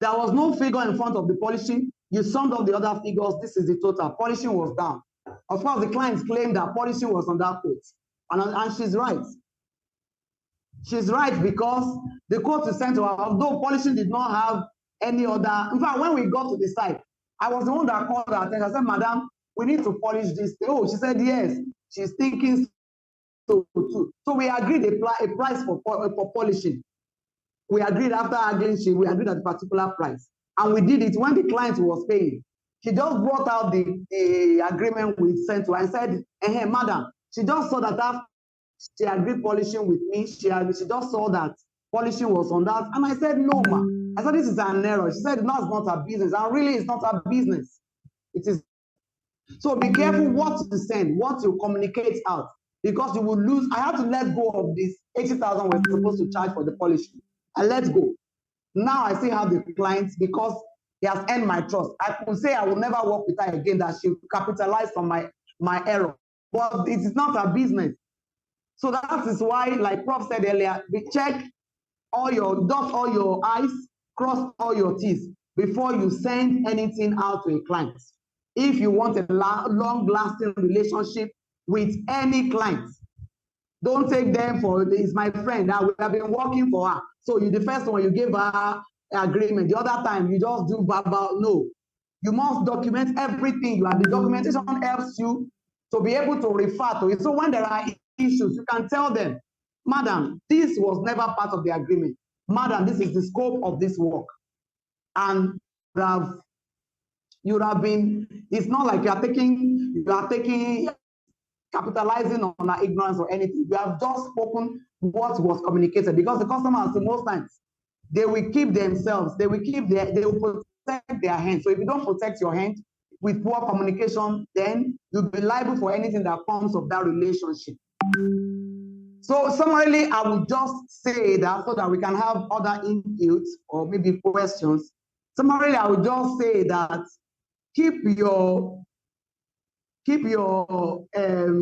There was no figure in front of the polishing. You summed up the other figures. This is the total. Polishing was down. Of course, the clients claimed that polishing was on that quote, and she's right. She's right, because the quote is sent to her, although polishing did not have any other. In fact, when we got to the site, I was the one that called her attention. I said, "Madam, we need to polish this." Oh, she said yes. She's thinking so too. So we agreed a price for polishing. We agreed after arguing, we agreed at a particular price, and we did it when the client was paying. She just brought out the agreement we sent to her and said, "Hey, madam," she just saw that after she agreed polishing with me, she just saw that polishing was on that, and I said, "No, ma." I said, "This is an error." She said, "No, it's not her business," and really, it's not her business. It is. So be careful what you send, what you communicate out, because you will lose. I had to let go of this 80,000 we're supposed to charge for the polishing. I let go. Now I still have the clients because he has earned my trust. I could say I will never work with her again, that she capitalized on my error, but it is not her business. So that is why, like Prof said earlier, we check dot all your I's, cross all your T's before you send anything out to a client. If you want a long-lasting relationship with any client, don't take them for, "It's my friend, now we have been working for her." So the first one, you gave her agreement. The other time, you just do verbal. No. You must document everything. The documentation helps you to be able to refer to it. So when there are issues, you can tell them, "Madam, this was never part of the agreement. Madam, this is the scope of this work." And you have been, it's not like you are taking capitalizing on our ignorance or anything. We have just spoken what was communicated, because the customers, most times, they will keep themselves, they will protect their hands. So if you don't protect your hand with poor communication, then you'll be liable for anything that comes of that relationship. So summarily, I will just say that, so that we can have other inputs or maybe questions. Summarily, I will just say that keep your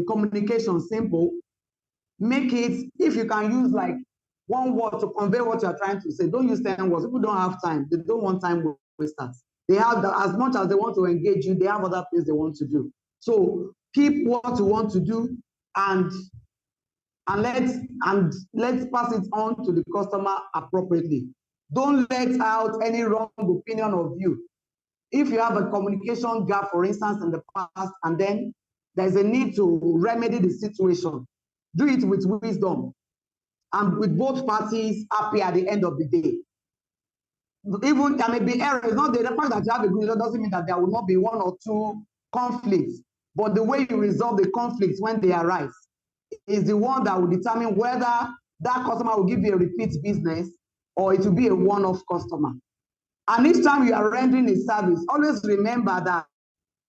communication simple. Make it, if you can use like one word to convey what you're trying to say, don't use 10 words. People don't have time. They don't want time wasters. They have as much as they want to engage you, they have other things they want to do. So keep what you want to do, and let's pass it on to the customer appropriately. Don't let out any wrong opinion of you. If you have a communication gap, for instance, in the past, and then there's a need to remedy the situation, do it with wisdom and with both parties happy at the end of the day. Even there may be errors. Not the fact that you have a good result doesn't mean that there will not be one or two conflicts, but the way you resolve the conflicts when they arise is the one that will determine whether that customer will give you a repeat business or it will be a one-off customer. And each time you are rendering a service, always remember that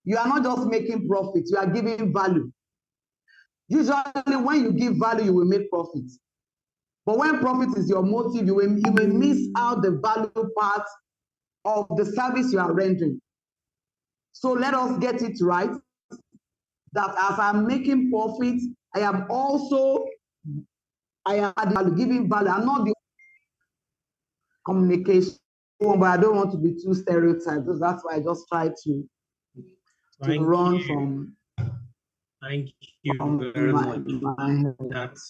you are not just making profit, you are giving value. Usually when you give value, you will make profit. But when profit is your motive, you may miss out the value part of the service you are rendering. So let us get it right, that as I'm making profit, I am giving value. I'm not the communication, but I don't want to be too stereotyped. So that's why I just try to run you. from. Thank you very much. That's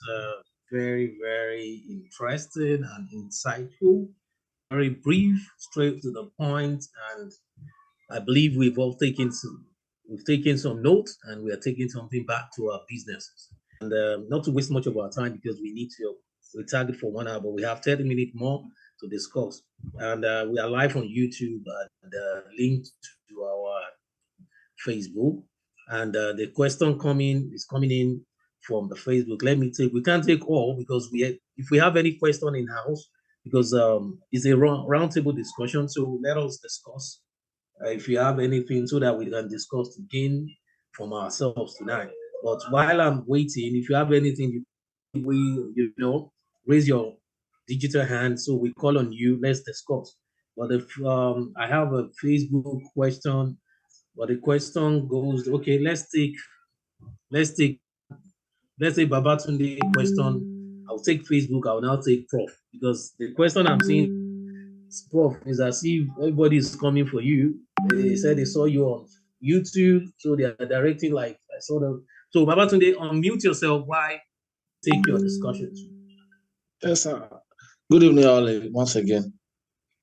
very, very interesting and insightful. Very brief, straight to the point, and I believe we've taken some notes, and we are taking something back to our businesses. And not to waste much of our time because we target for 1 hour, but we have 30 minutes more to discuss. And we are live on YouTube and linked to our Facebook. And the question is coming in from the Facebook. We can't take all because if we have any question in house, because it's a roundtable discussion. So let us discuss if you have anything so that we can discuss to gain from ourselves tonight. But while I'm waiting, if you have anything, raise your digital hand so we call on you. Let's discuss. But if I have a Facebook question, but the question goes, okay, let's say Babatunde question. I'll take Facebook. I'll now take Prof because the question I'm seeing, Prof, is as if everybody is coming for you. They said they saw you on YouTube, so they are directing like I saw them. So Babatunde, unmute yourself. Why take your discussion? Yes, sir. Good evening, all once again.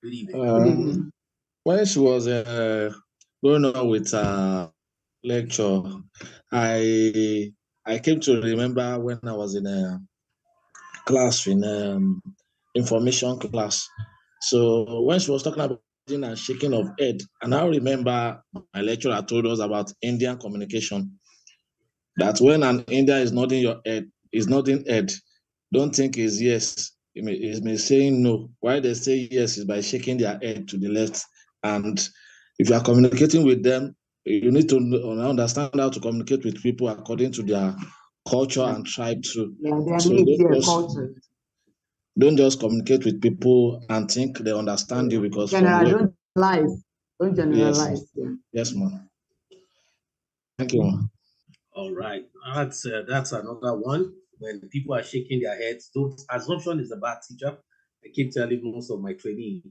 Good evening. When she was going on with lecture, I came to remember when I was in a class in information class. So when she was talking about and shaking of head, and I remember my lecturer told us about Indian communication. That when an Indian is nodding your head, is nodding head, don't think is yes. It may saying no. Why they say yes is by shaking their head to the left. And if you are communicating with them, you need to understand how to communicate with people according to their culture and tribe too. Yeah, So culture. Don't just communicate with people and think they understand you because don't generalize. Don't generalize. Yes, yes, ma'am. Thank you, ma'am. All right, that's another one. When people are shaking their heads, assumption is a bad teacher. I keep telling most of my trainees,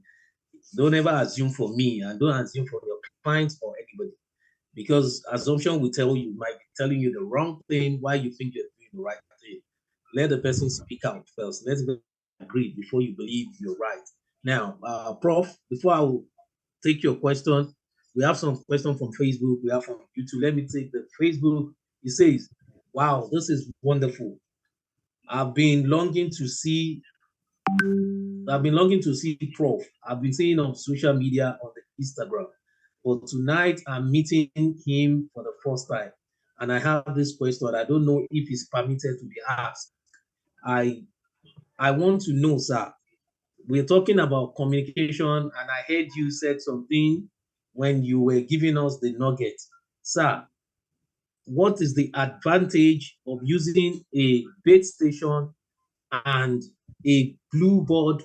don't ever assume for me and don't assume for your clients or anybody, because assumption might be telling you the wrong thing while you think you're doing the right thing. Let the person speak out first. Let's agree before you believe you're right. Now, Prof, before I will take your question, we have some questions from Facebook. We have from YouTube. Let me take the Facebook. It says, "Wow, this is wonderful. I've been longing to see Prof. I've been seeing on social media on the Instagram. But tonight I'm meeting him for the first time. And I have this question. I don't know if it's permitted to be asked. I want to know, sir. We're talking about communication, and I heard you said something when you were giving us the nugget. Sir, what is the advantage of using a base station and a blue board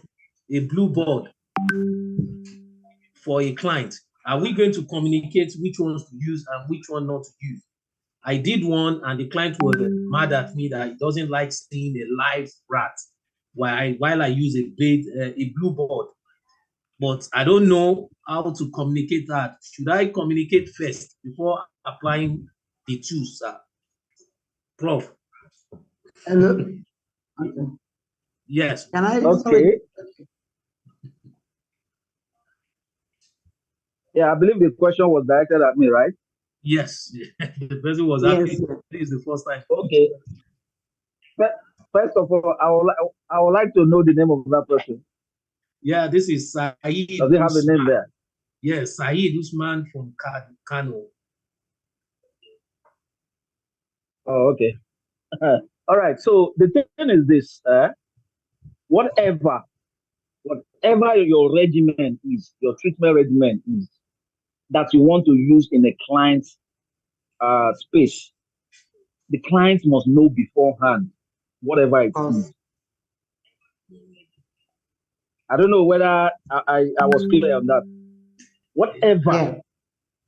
for a client? Are we going to communicate which ones to use and which one not to use? I did one, and the client was mad at me that he doesn't like seeing a live rat while I use a blue board. But I don't know how to communicate that. Should I communicate first before applying the tools, sir? Prof. Hello. Okay. Yes. Can I? Okay. Yeah, I believe the question was directed at me, right? Yes. The person was asking. This is the first time. Okay. First of all, I would like to know the name of that person. Yeah, this is Saeed. Does he have a name there? Yes, Saeed Usman from Kano. Oh, okay. All right. So the thing is this: whatever your regimen is, your treatment regimen is, that you want to use in a client's space, the client must know beforehand whatever it is. I don't know whether I was clear on that. Whatever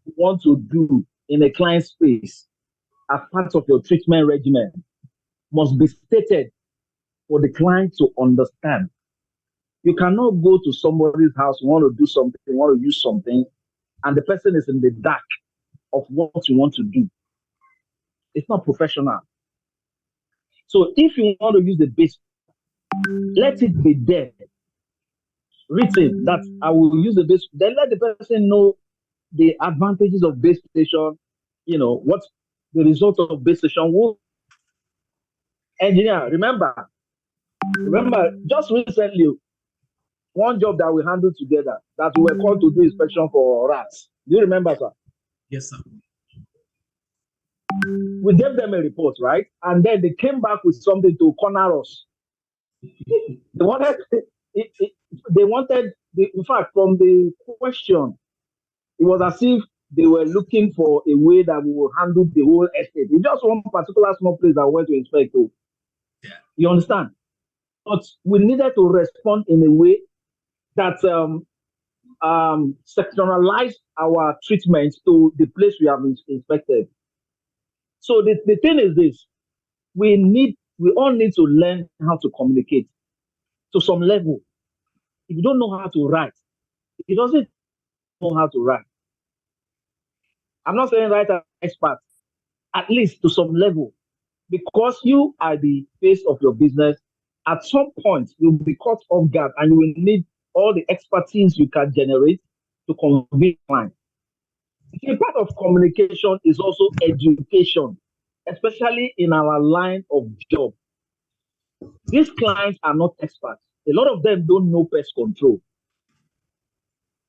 you want to do in a client space as part of your treatment regimen must be stated for the client to understand. You cannot go to somebody's house, you want to do something, you want to use something, and the person is in the dark of what you want to do. It's not professional. So if you want to use the base Let it be there, written, that I will use the base. Then let the person know the advantages of base station, what the result of base station will. Engineer, remember, just recently, one job that we handled together, that we were called to do inspection for rats. Do you remember, sir? Yes, sir. We gave them a report, right? And then they came back with something to corner us. They wanted, in fact, from the question, it was as if they were looking for a way that we will handle the whole estate. It's just one particular small place that we went to inspect. Yeah. You understand? But we needed to respond in a way that sectionalize our treatment to the place we have inspected. So the thing is this: we all need to learn how to communicate to some level. If you don't know how to write, it doesn't know how to write. I'm not saying write an expert, at least to some level, because you are the face of your business. At some point, you'll be caught off guard, and you will need all the expertise you can generate to convince clients. A part of communication is also education, especially in our line of job. These clients are not experts. A lot of them don't know pest control.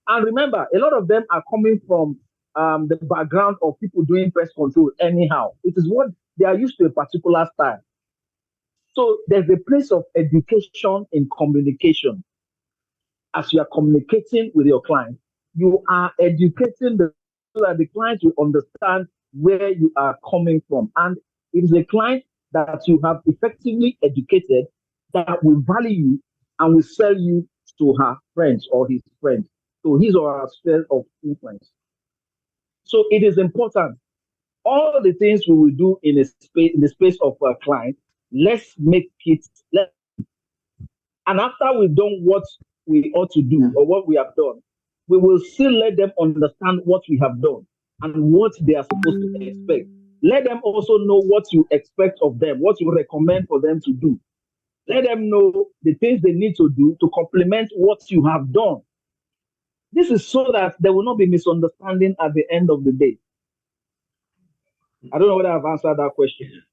And remember, a lot of them are coming from the background of people doing pest control anyhow. It is what they are used to, a particular style. So there's a place of education in communication. As you are communicating with your client, you are educating so that the client will understand where you are coming from. And it is a client that you have effectively educated that will value you and will sell you to her friends or his friends, to his or her sphere of influence. So it is important. All the things we will do in the space of a client, let's make it. And after we've done what we ought to do or what we have done, we will still let them understand what we have done and what they are supposed to expect. Let them also know what you expect of them, what you recommend for them to do. Let them know the things they need to do to complement what you have done. This is so that there will not be misunderstanding at the end of the day. I don't know whether I've answered that question.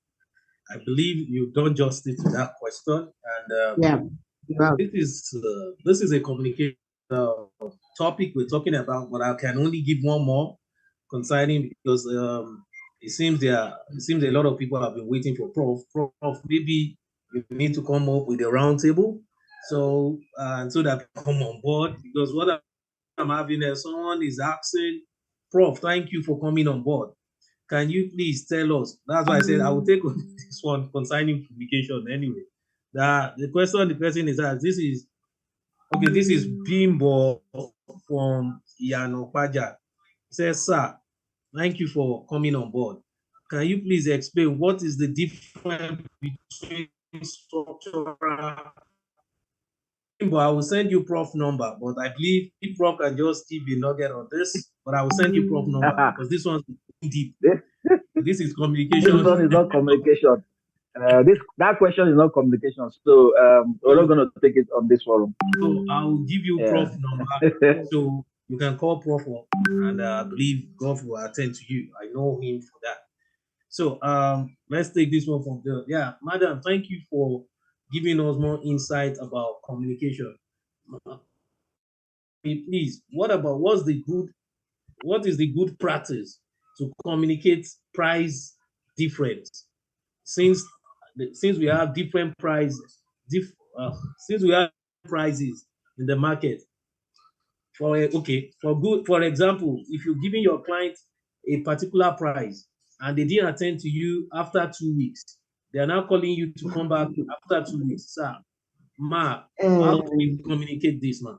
I believe you've done justice to that question. And this is a communication topic we're talking about, but I can only give one more concerning, because it seems a lot of people have been waiting for Prof. Prof, maybe you need to come up with a roundtable, so that I come on board, because what I'm having is someone is asking, Prof, thank you for coming on board. Can you please tell us? That's why I said I will take this one concerning publication anyway. The question the person is asked, this is Bimbo from Yanopaja. Says, sir, thank you for coming on board. Can you please explain what is the difference between structural? Bimbo, I will send you Prof number, but I believe if Prof can just give a nugget on this, but I will send you Prof number because this one's deep. This is communication. This one is not communication. That question is not communication. So we're not going to take it on this forum. So I'll give you Prof number, so you can call Prof up, and I believe God will attend to you. I know him for that. So let's take this one from there. Yeah, madam, thank you for giving us more insight about communication. Please, what is the good practice to communicate price difference, since we have different prices, since we have prices in the market? For example, if you're giving your client a particular price and they didn't attend to you after 2 weeks, they are now calling you to come back after 2 weeks. Sir, how do we communicate this, man?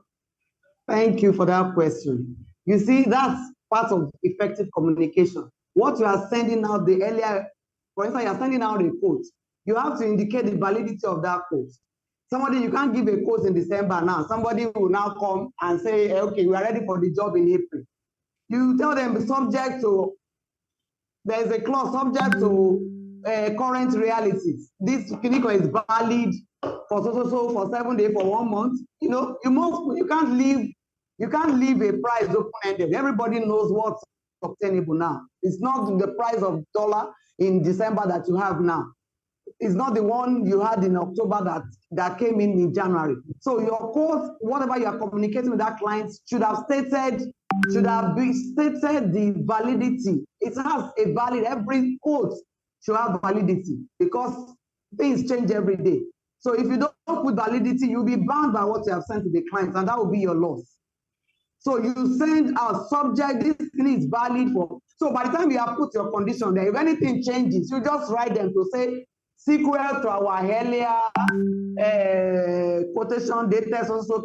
Thank you for that question. You see, that's part of effective communication. What you are sending out the earlier, for instance, you're sending out a quote. You have to indicate the validity of that quote. You can't give a quote in December now. Somebody will now come and say, okay, we are ready for the job in April. You tell them there's a clause subject to current realities. This clinical is valid for for 7 days, for 1 month. You know, you can't leave a price open-ended. Everybody knows what's obtainable now. It's not the price of dollar in December that you have now. It's not the one you had in October that came in January. So your quote, whatever you are communicating with that client, should have stated the validity. It has a valid, every quote should have validity because things change every day. So if you don't put validity, you'll be bound by what you have sent to the client, and that will be your loss. So you send a subject, this thing is valid for. So by the time you have put your condition there, if anything changes, you just write them to say, sequel to our earlier quotation dated also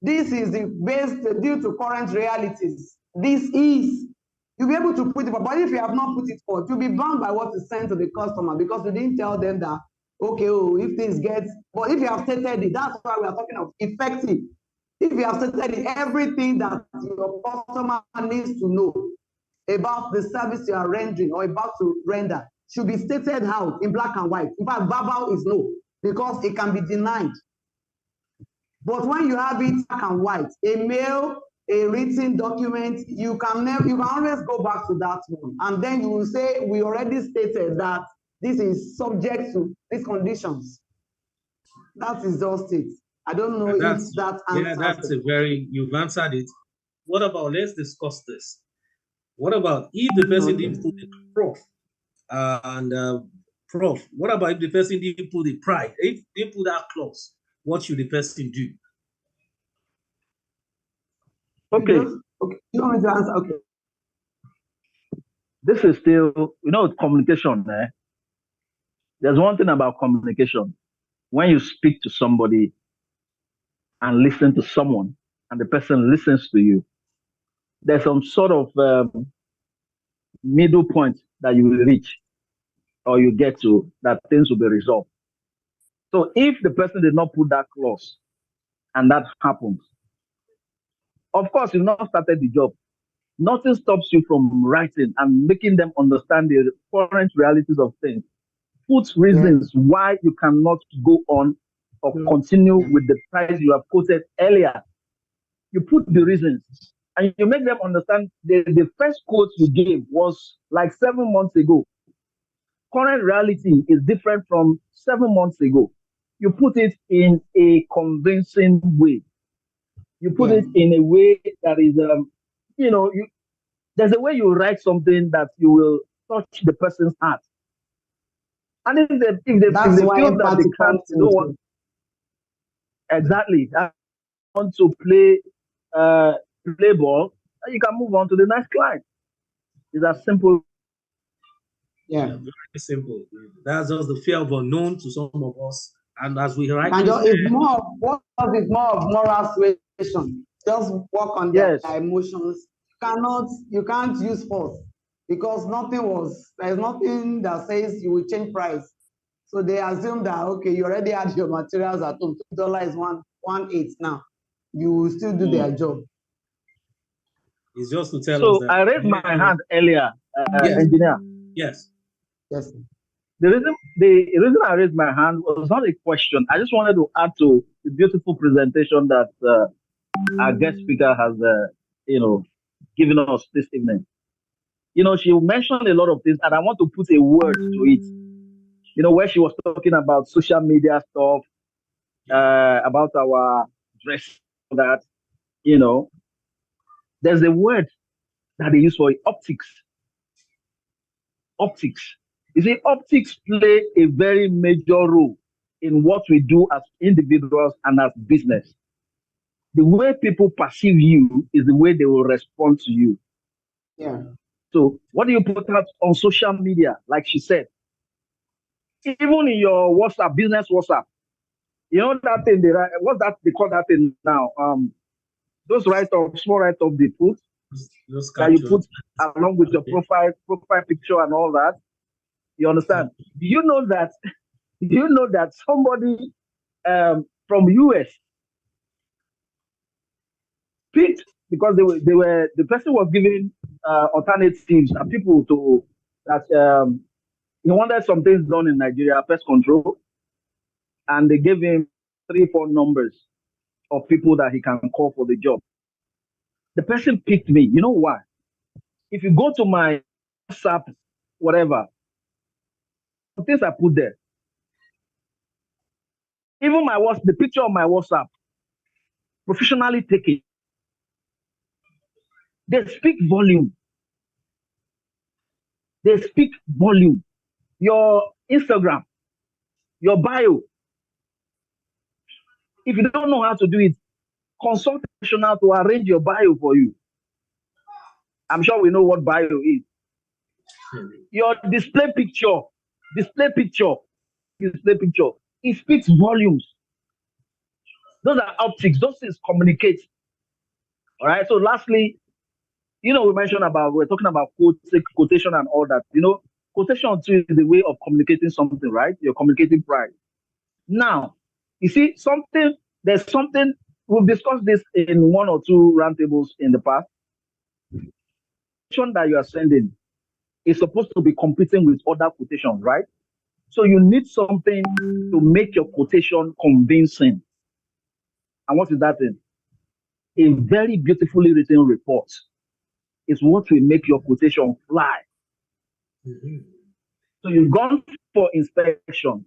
this is the based due to current realities. This is, you'll be able to put it, but if you have not put it forth, you'll be bound by what is sent to the customer because you didn't tell them that, okay, oh, if things get, but if you have stated it, that's why we are talking of effective. If you have stated it, everything that your customer needs to know about the service you are rendering or about to render should be stated out in black and white. In fact, verbal is no, because it can be denied. But when you have it black and white, a mail, a written document, you can always go back to that one. And then you will say, we already stated that this is subject to these conditions. That is just it. I don't know if that answers. Yeah, that's you've answered it. What about, let's discuss this. What about if the person didn't put the prof? Prof, what about if the person didn't put the price? If they put that clause, what should the person do? Okay. Okay. You want me to answer? Okay. This is still, communication. There's one thing about communication. When you speak to somebody and listen to someone, and the person listens to you, there's some sort of middle point that you will reach or you get to that things will be resolved. So if the person did not put that clause and that happens, of course, you've not started the job. Nothing stops you from writing and making them understand the current realities of things. Put reasons why you cannot go on or continue with the price you have quoted earlier. You put the reasons and you make them understand the first quote you gave was like 7 months ago. Current reality is different from 7 months ago. You put it in a convincing way. You put it in a way that is, there's a way you write something that you will touch the person's heart. And if they feel that they can't, they don't want, exactly, want to play ball, you can move on to the next client. It's as simple. Yeah, very simple. That's just the fear of unknown to some of us. And as we write, it's more of moral suasion. Just work on their emotions. You can't use force because there's nothing that says you will change price. So they assume that, okay, you already had your materials at home. $2 is 1.18 now. You will still do their job. It's just to tell us that. So I raised my hand earlier, engineer. Yes. Yes. The reason I raised my hand was not a question. I just wanted to add to the beautiful presentation that our guest speaker has, given us this evening. She mentioned a lot of things, and I want to put a word to it. Where she was talking about social media stuff, about our dress, that, there's a word that they use for it, optics. Optics. You see, optics play a very major role in what we do as individuals and as business. The way people perceive you is the way they will respond to you. Yeah. So what do you put out on social media? Like she said, even in your WhatsApp, business WhatsApp, that thing, they call that thing now? Those small write-off they put, that you put along with your profile picture and all that. You understand? Do you know that somebody from US picked, because the person was giving alternatives and people he wanted some things done in Nigeria, pest control. and they gave him 3-4 numbers of people that he can call for the job. The person picked me. You know why? If you go to my WhatsApp, whatever, things I put there, even the picture of my WhatsApp, professionally taken, they speak volume. They speak volume. Your Instagram, your bio. If you don't know how to do it, consult a professional to arrange your bio for you. I'm sure we know what bio is. Your display picture, it speaks volumes. Those are optics. Those things communicate. All right. So lastly, we mentioned we're talking about quotation and all that. Quotation too is a way of communicating something, right? You're communicating pride. Now, you see there's something, we've discussed this in 1 or 2 roundtables in the past. Quotation that you are sending is supposed to be competing with other quotations, right? So you need something to make your quotation convincing. And what is that thing? A very beautifully written report is what will make your quotation fly. Mm-hmm. So you've gone for inspection.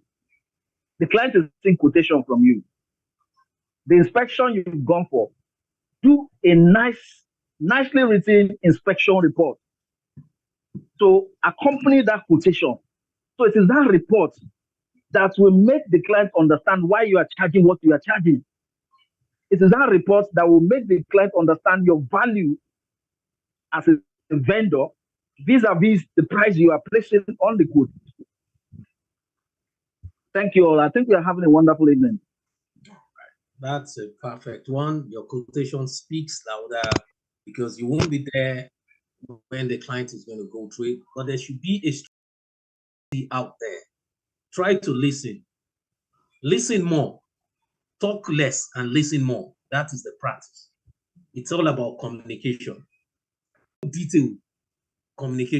The client is seeking quotation from you. The inspection you've gone for, do a nicely written inspection report to accompany that quotation. So it is that report that will make the client understand why you are charging what you are charging. It is that report that will make the client understand your value as a vendor vis-a-vis the price you are placing on the quote. Thank you all. I think we are having a wonderful evening. That's a perfect one. Your quotation speaks louder because you won't be there when the client is going to go through it, but there should be a strategy out there. Try to listen. Listen more. Talk less and listen more. That is the practice. It's all about communication. Detailed communication.